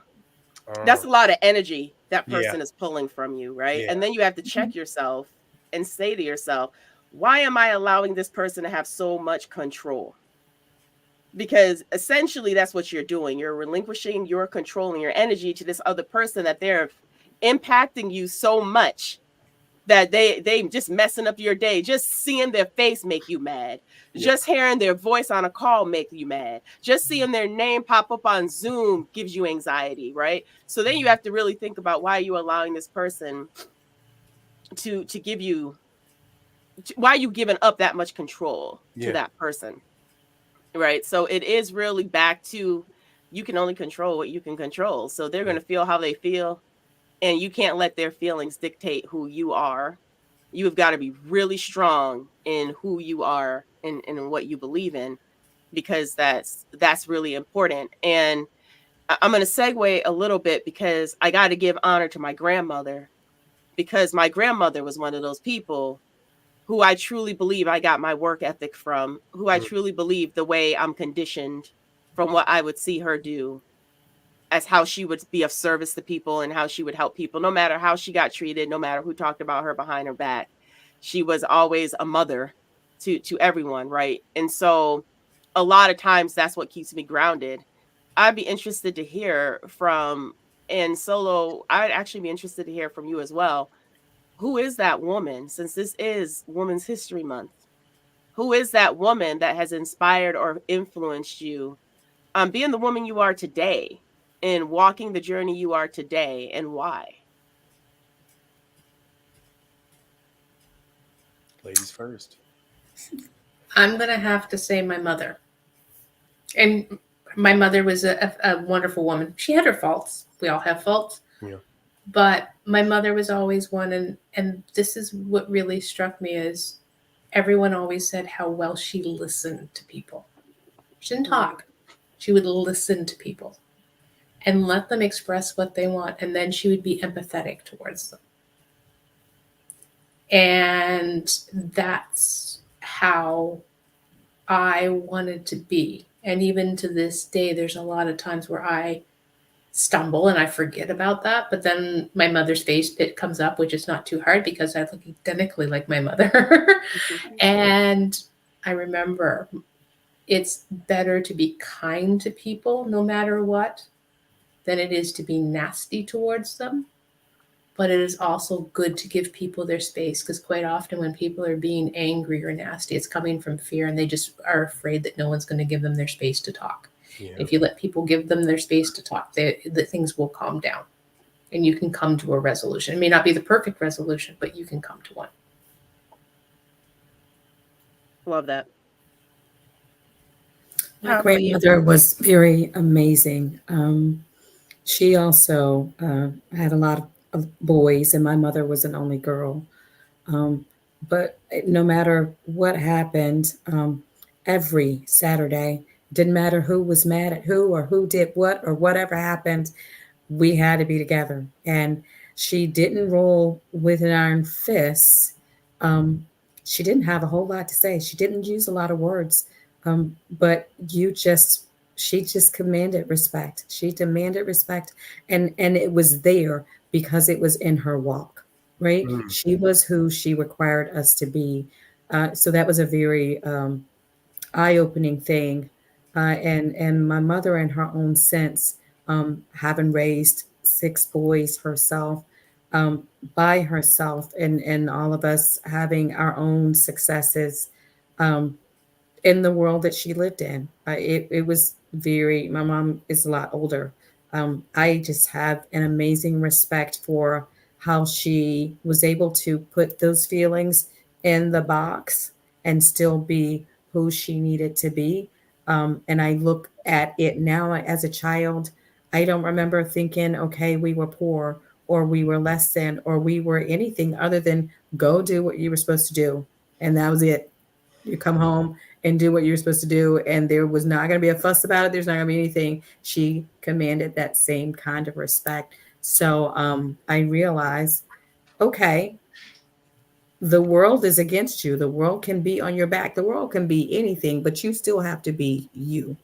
that's a lot of energy that person is pulling from you, right? And then you have to check yourself and say to yourself, why am I allowing this person to have so much control? Because essentially that's what you're doing. You're relinquishing your control and your energy to this other person that they're impacting you so much that they just messing up your day. Just seeing their face make you mad. Just hearing their voice on a call make you mad. Just seeing their name pop up on Zoom gives you anxiety, right? So then you have to really think about why you allowing this person to give you, why you giving up that much control to that person, right? So it is really back to, you can only control what you can control. So they're going to feel how they feel. And you can't let their feelings dictate who you are. You have got to be really strong in who you are and what you believe in, because that's really important. And I'm going to segue a little bit because I got to give honor to my grandmother, because my grandmother was one of those people who I truly believe I got my work ethic from, who I truly believe the way I'm conditioned from what I would see her do, as how she would be of service to people and how she would help people, no matter how she got treated, no matter who talked about her behind her back. She was always a mother to everyone, right? And so a lot of times that's what keeps me grounded. I'd be interested to hear from, and Solo, I'd actually be interested to hear from you as well. Who is that woman, since this is Women's History Month? Who is that woman that has inspired or influenced you being the woman you are today and walking the journey you are today, and why? Ladies first. I'm going to have to say my mother. And my mother was a wonderful woman. She had her faults. We all have faults. Yeah. But my mother was always one. And this is what really struck me, is everyone always said how well she listened to people. She didn't talk. She would listen to people and let them express what they want. And then she would be empathetic towards them. And that's how I wanted to be. And even to this day, there's a lot of times where I stumble and I forget about that. But then my mother's face bit comes up, which is not too hard because I look identically like my mother. And I remember it's better to be kind to people no matter what than it is to be nasty towards them. But it is also good to give people their space, because quite often when people are being angry or nasty, it's coming from fear, and they just are afraid that no one's going to give them their space to talk. Yeah. If you let people give them their space to talk, the things will calm down and you can come to a resolution. It may not be the perfect resolution, but you can come to one. Love that. My grandmother was very amazing. She also had a lot of boys, and my mother was an only girl. Um, but no matter what happened, every Saturday, didn't matter who was mad at who or who did what or whatever happened, we had to be together. And she didn't roll with an iron fist. Um, she didn't have a whole lot to say. She didn't use a lot of words. But she just commanded respect. She demanded respect, and it was there because it was in her walk, right? She was who she required us to be. So that was a very eye-opening thing. And my mother, in her own sense, having raised 6 boys herself, by herself, and all of us having our own successes, um, in the world that she lived in. It was very, my mom is a lot older. I just have an amazing respect for how she was able to put those feelings in the box and still be who she needed to be. And I look at it now as a child. I don't remember thinking, okay, we were poor or we were less than or we were anything other than go do what you were supposed to do. And that was it. You come home and do what you're supposed to do, and there was not going to be a fuss about it. There's not going to be anything. She commanded that same kind of respect. So I realized, okay, the world is against you. The world can be on your back. The world can be anything, but you still have to be you.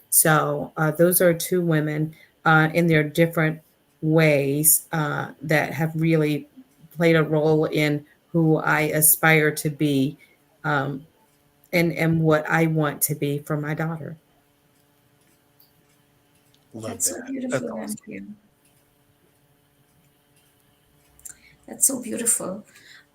So those are 2 women in their different ways that have really played a role in who I aspire to be. And what I want to be for my daughter. Love That's that. so beautiful, That's awesome. Andrea. That's so beautiful.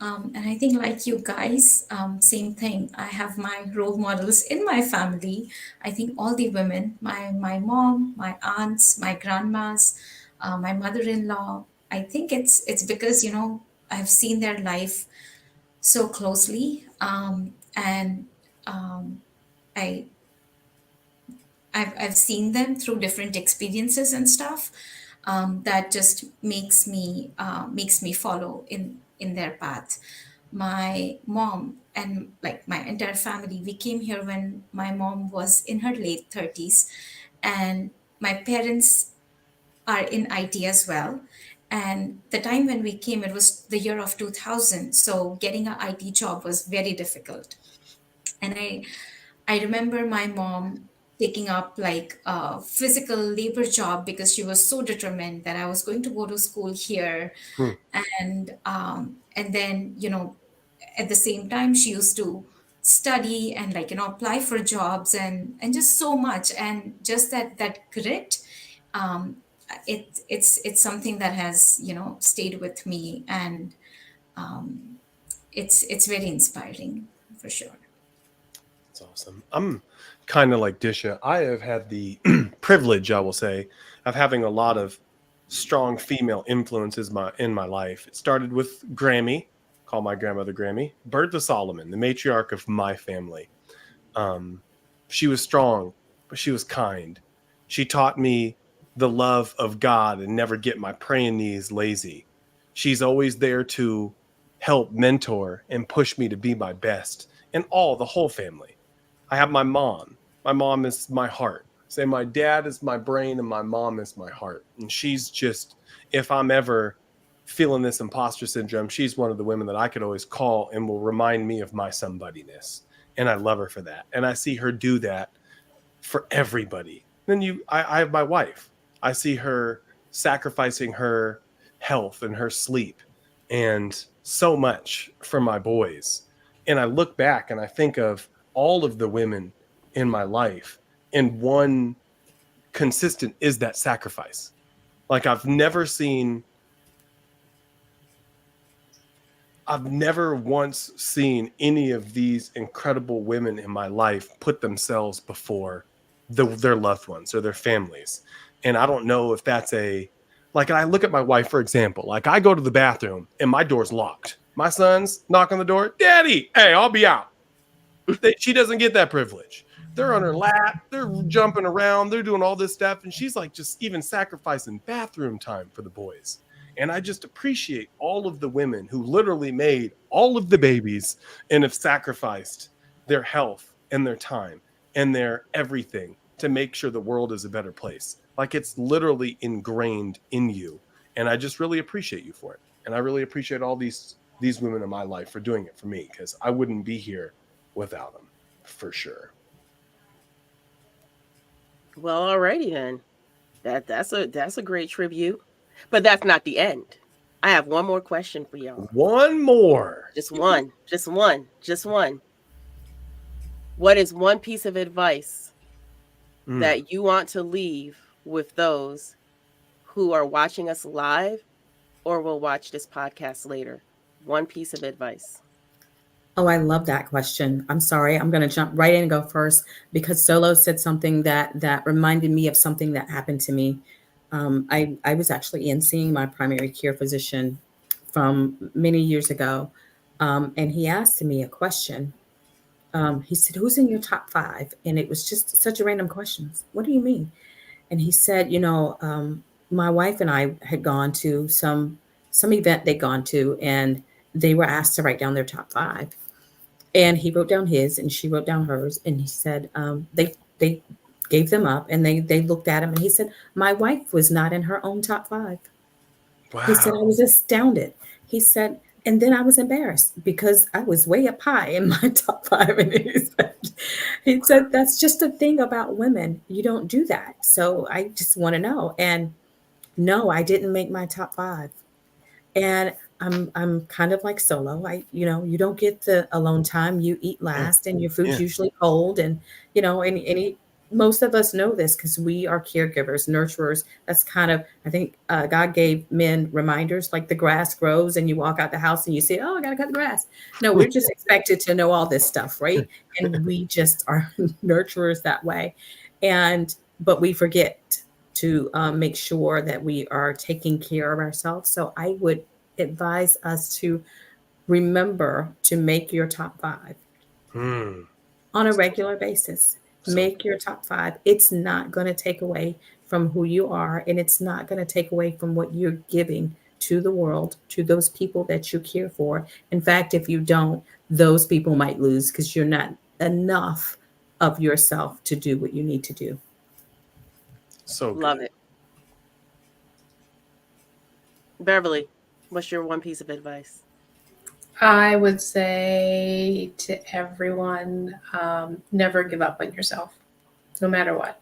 And I think, like you guys, same thing. I have my role models in my family. I think all the women, my mom, my aunts, my grandmas, my mother-in-law. I think it's because I've seen their life so closely, and I I've seen them through different experiences and stuff, that just makes me follow in their path. My mom and like my entire family, we came here when my mom was in her late 30s, and my parents are in IT as well. And the time when we came, it was the year of 2000. So getting an IT job was very difficult. And I remember my mom taking up like a physical labor job because she was so determined that I was going to go to school here. Hmm. And then, at the same time, she used to study and like, apply for jobs and just so much. And just that grit, um, it's something that has, stayed with me. And it's very inspiring for sure. That's awesome. I'm kind of like Disha. I have had the privilege, I will say, of having a lot of strong female influences in my life. It started with Grammy, call my grandmother Grammy, Bertha Solomon, the matriarch of my family. She was strong, but she was kind. She taught me the love of God and never get my praying knees lazy. She's always there to help mentor and push me to be my best, and the whole family. I have my mom. My mom is my heart. Say my dad is my brain and my mom is my heart. And she's just, if I'm ever feeling this imposter syndrome, she's one of the women that I could always call and will remind me of my somebodyness. And I love her for that. And I see her do that for everybody. Then I have my wife. I see her sacrificing her health and her sleep and so much for my boys. And I look back and I think of all of the women in my life, and one consistent is that sacrifice. Like I've never once seen any of these incredible women in my life put themselves before their loved ones or their families. And I don't know if that's like I look at my wife, for example, like I go to the bathroom and my door's locked. My sons knock on the door, Daddy, hey, I'll be out. She doesn't get that privilege. They're on her lap. They're jumping around. They're doing all this stuff. And she's like just even sacrificing bathroom time for the boys. And I just appreciate all of the women who literally made all of the babies and have sacrificed their health and their time and their everything to make sure the world is a better place. Like it's literally ingrained in you. And I just really appreciate you for it. And I really appreciate all these women in my life for doing it for me, because I wouldn't be here without them, for sure. Well, alrighty then. That's a great tribute. But that's not the end. I have one more question for y'all. One more. Just one. What is one piece of advice that you want to leave with those who are watching us live or will watch this podcast later? One piece of advice. Oh, I love that question. I'm sorry. I'm going to jump right in and go first because Solo said something that reminded me of something that happened to me. I was actually in seeing my primary care physician from many years ago, and he asked me a question. He said, "Who's in your top 5?" And it was just such a random question. What do you mean? And he said, my wife and I had gone to some event they'd gone to, and they were asked to write down their top 5. And he wrote down his and she wrote down hers. And he said, they gave them up and they looked at him and he said, my wife was not in her own top 5. Wow. He said, I was astounded. He said, and then I was embarrassed because I was way up high in my top 5. And he said, that's just a thing about women. You don't do that. So I just want to know. And no, I didn't make my top 5. And I'm kind of like Solo. You don't get the alone time. You eat last, and your food's usually cold. And most of us know this because we are caregivers, nurturers. That's kind of, I think God gave men reminders, like the grass grows, and you walk out the house and you say, "Oh, I gotta cut the grass." No, we're just expected to know all this stuff, right? And we just are nurturers that way, but we forget to make sure that we are taking care of ourselves. So I would advise us to remember to make your top 5 on a regular basis. Make your top 5. It's not going to take away from who you are, and it's not going to take away from what you're giving to the world, to those people that you care for. In fact, if you don't, those people might lose because you're not enough of yourself to do what you need to do. So good. Love it. Beverly, what's your one piece of advice? I would say to everyone, never give up on yourself, no matter what.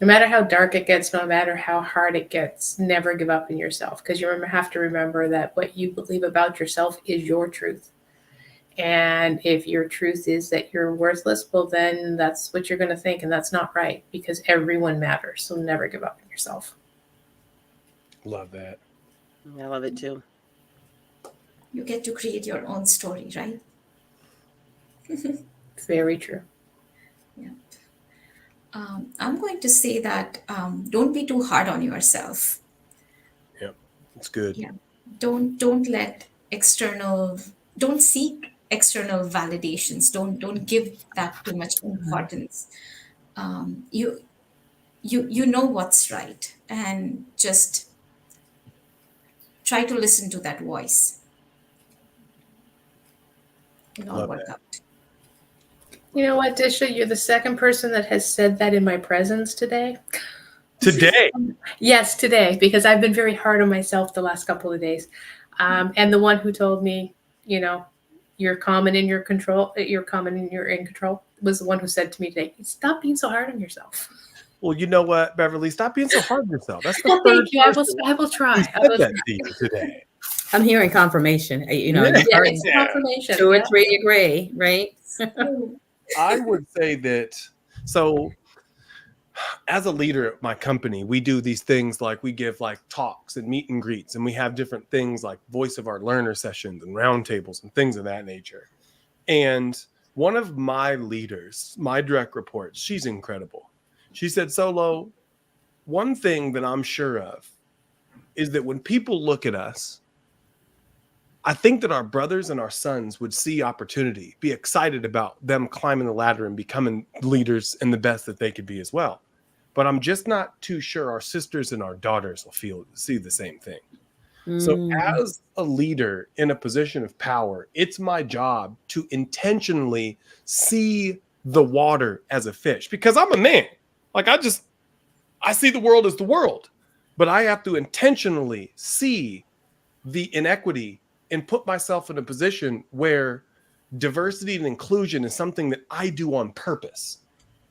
No matter how dark it gets, no matter how hard it gets, never give up on yourself, because you have to remember that what you believe about yourself is your truth. And if your truth is that you're worthless, well, then that's what you're going to think, and that's not right, because everyone matters. So never give up on yourself. Love that. I love it too. You get to create your own story, right? Very true. Yeah. I'm going to say that don't be too hard on yourself. Yep, it's good. Yeah. Don't seek external validations. Don't give that too much importance. You know what's right, and just try to listen to that voice. It'll all work out. You know what, Disha? You're the second person that has said that in my presence today. Today? Yes, today, because I've been very hard on myself the last couple of days. And the one who told me, you're calm and in your control, you're calm and you're in control, was the one who said to me today, stop being so hard on yourself. Well, you know what, Beverly? Stop being so hard on yourself. That's the Thank you. I will try. That to you today. I'm hearing confirmation. It's confirmation. 2 or 3 agree, right? I would say that. So, as a leader at my company, we do these things like we give like talks and meet and greets, and we have different things like voice of our learner sessions and roundtables and things of that nature. And one of my leaders, my direct reports, she's incredible. She said, Solo, one thing that I'm sure of is that when people look at us, I think that our brothers and our sons would see opportunity, be excited about them climbing the ladder and becoming leaders and the best that they could be as well. But I'm just not too sure our sisters and our daughters will see the same thing. So as a leader in a position of power, it's my job to intentionally see the water as a fish, because I'm a man. Like I see the world as the world, but I have to intentionally see the inequity and put myself in a position where diversity and inclusion is something that I do on purpose.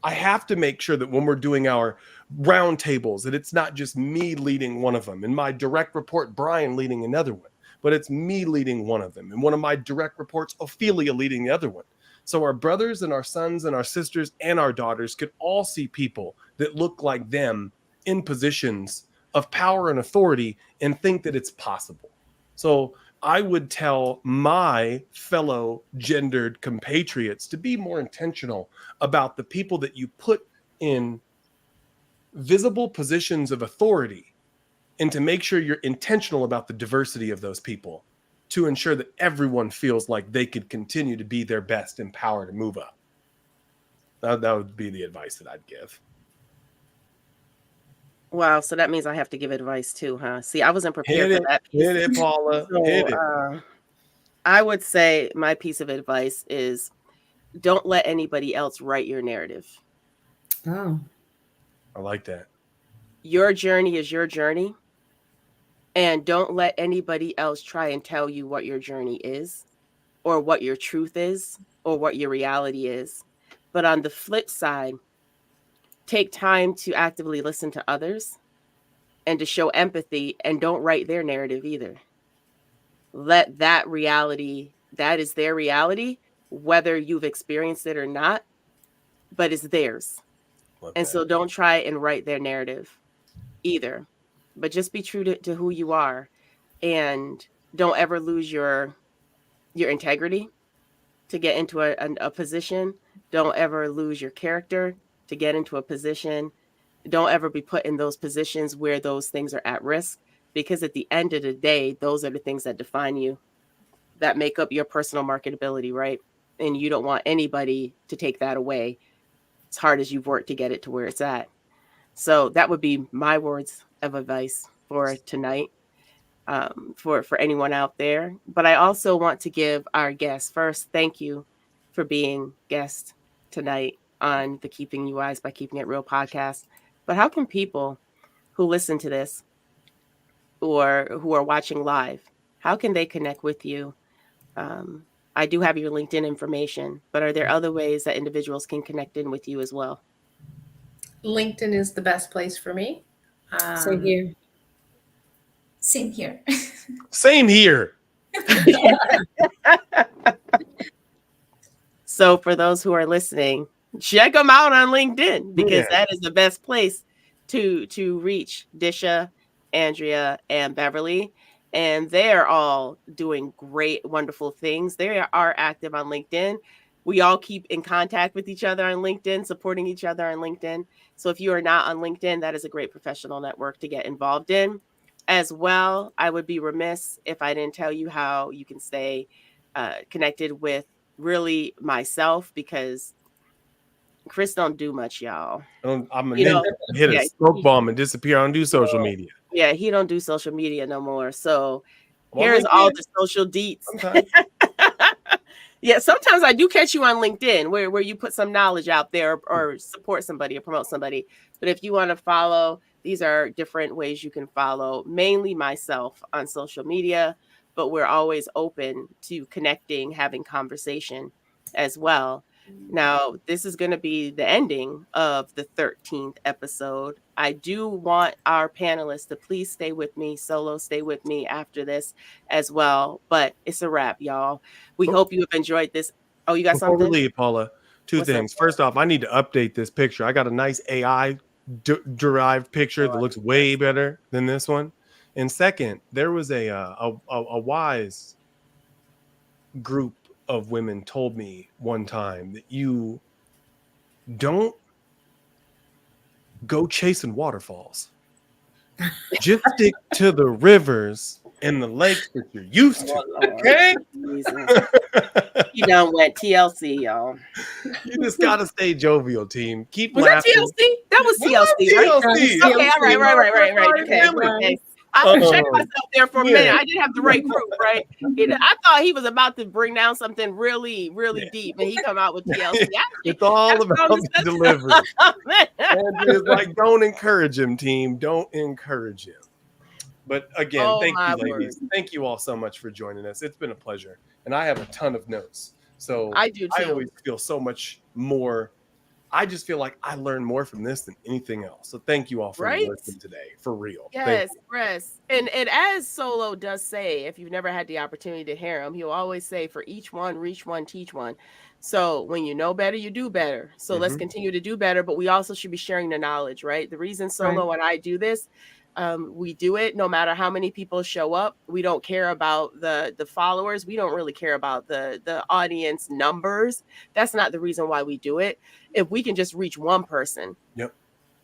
I have to make sure that when we're doing our roundtables, that it's not just me leading one of them and my direct report, Brian, leading another one, but it's me leading one of them. And one of my direct reports, Ophelia, leading the other one. So our brothers and our sons and our sisters and our daughters could all see people that look like them in positions of power and authority and think that it's possible. So I would tell my fellow gendered compatriots to be more intentional about the people that you put in visible positions of authority, and to make sure you're intentional about the diversity of those people to ensure that everyone feels like they could continue to be their best and power to move up. That would be the advice that I'd give. Wow, so that means I have to give advice too, huh? See, I wasn't prepared for that piece. Hit it, Paula. So, hit it. I would say my piece of advice is don't let anybody else write your narrative. Oh, I like that. Your journey is your journey. And don't let anybody else try and tell you what your journey is, or what your truth is, or what your reality is. But on the flip side, take time to actively listen to others and to show empathy, and don't write their narrative either. Let that reality, that is their reality, whether you've experienced it or not, but it's theirs. And so don't try and write their narrative either, but just be true to who you are, and don't ever lose your integrity to get into a position. Don't ever lose your character to get into a position. Don't ever be put in those positions where those things are at risk, because at the end of the day, those are the things that define you, that make up your personal marketability, right? And you don't want anybody to take that away as hard as you've worked to get it to where it's at. So that would be my words of advice for tonight, for anyone out there. But I also want to give our guests first, thank you for being guest tonight on the Keeping You Wise by Keeping It Real podcast. But how can people who listen to this or who are watching live, how can they connect with you? I do have your LinkedIn information, but are there other ways that individuals can connect in with you as well? LinkedIn is the best place for me. same here. Same here. Same here. So for those who are listening, check them out on LinkedIn, because that is the best place to reach Disha, Andrea, and Beverly. And they are all doing great, wonderful things. They are active on LinkedIn. We all keep in contact with each other on LinkedIn, supporting each other on LinkedIn. So if you are not on LinkedIn, that is a great professional network to get involved in. As well, I would be remiss if I didn't tell you how you can stay connected with really myself, because Chris don't do much, y'all. I'm gonna hit a smoke bomb and disappear. I don't do social media. Yeah, he don't do social media no more. So here's all the social deets. Yeah, sometimes I do catch you on LinkedIn where you put some knowledge out there or support somebody or promote somebody. But if you want to follow, these are different ways you can follow, mainly myself on social media, but we're always open to connecting, having conversation as well. Now, this is going to be the ending of the 13th episode. I do want our panelists to please stay with me, stay with me after this as well. But it's a wrap, y'all. We hope you have enjoyed this. Oh, you got Before something? we leave, Paula, two things. First off, I need to update this picture. I got a nice AI derived picture that looks way better than this one. And second, there was a wise group of women told me one time that you don't go chasing waterfalls. Just stick to the rivers in the lakes that you're used to. Oh, Okay. He done went TLC, y'all. You just gotta stay jovial, team. Keep Was laughing. that TLC? That was What TLC, right? TLC? Okay, all right. Okay. Family. I checked myself there for a minute. Yeah. I did have the right group, right? I thought he was about to bring down something really, really deep, and he come out with TLC. It's all about the delivery. Andrea's like, don't encourage him, team. Don't encourage him. But again, thank you, ladies. Thank you all so much for joining us. It's been a pleasure. And I have a ton of notes. So I do too. I always feel so much more. I just feel like I learned more from this than anything else. So thank you all for listening today. For real. Yes. And as Solo does say, if you've never had the opportunity to hear him, he'll always say, for each one, reach one, teach one. So when you know better, you do better. So let's continue to do better. But we also should be sharing the knowledge, right? The reason Solo and I do this, we do it no matter how many people show up. We don't care about the followers. We don't really care about the audience numbers. That's not the reason why we do it. If we can just reach one person,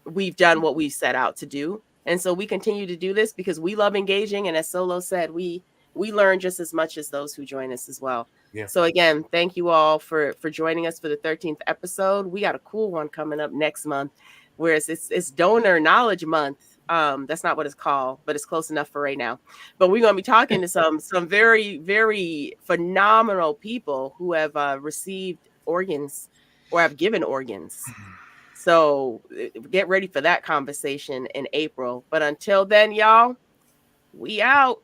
we've done what we set out to do. And so we continue to do this because we love engaging. And as Solo said, we learn just as much as those who join us as well. Yeah. So again, thank you all for joining us for the 13th episode. We got a cool one coming up next month, whereas it's Donor Knowledge Month. That's not what it's called, but it's close enough for right now. But we're going to be talking to some very, very phenomenal people who have received organs or have given organs. So get ready for that conversation in April. But until then, y'all, we out.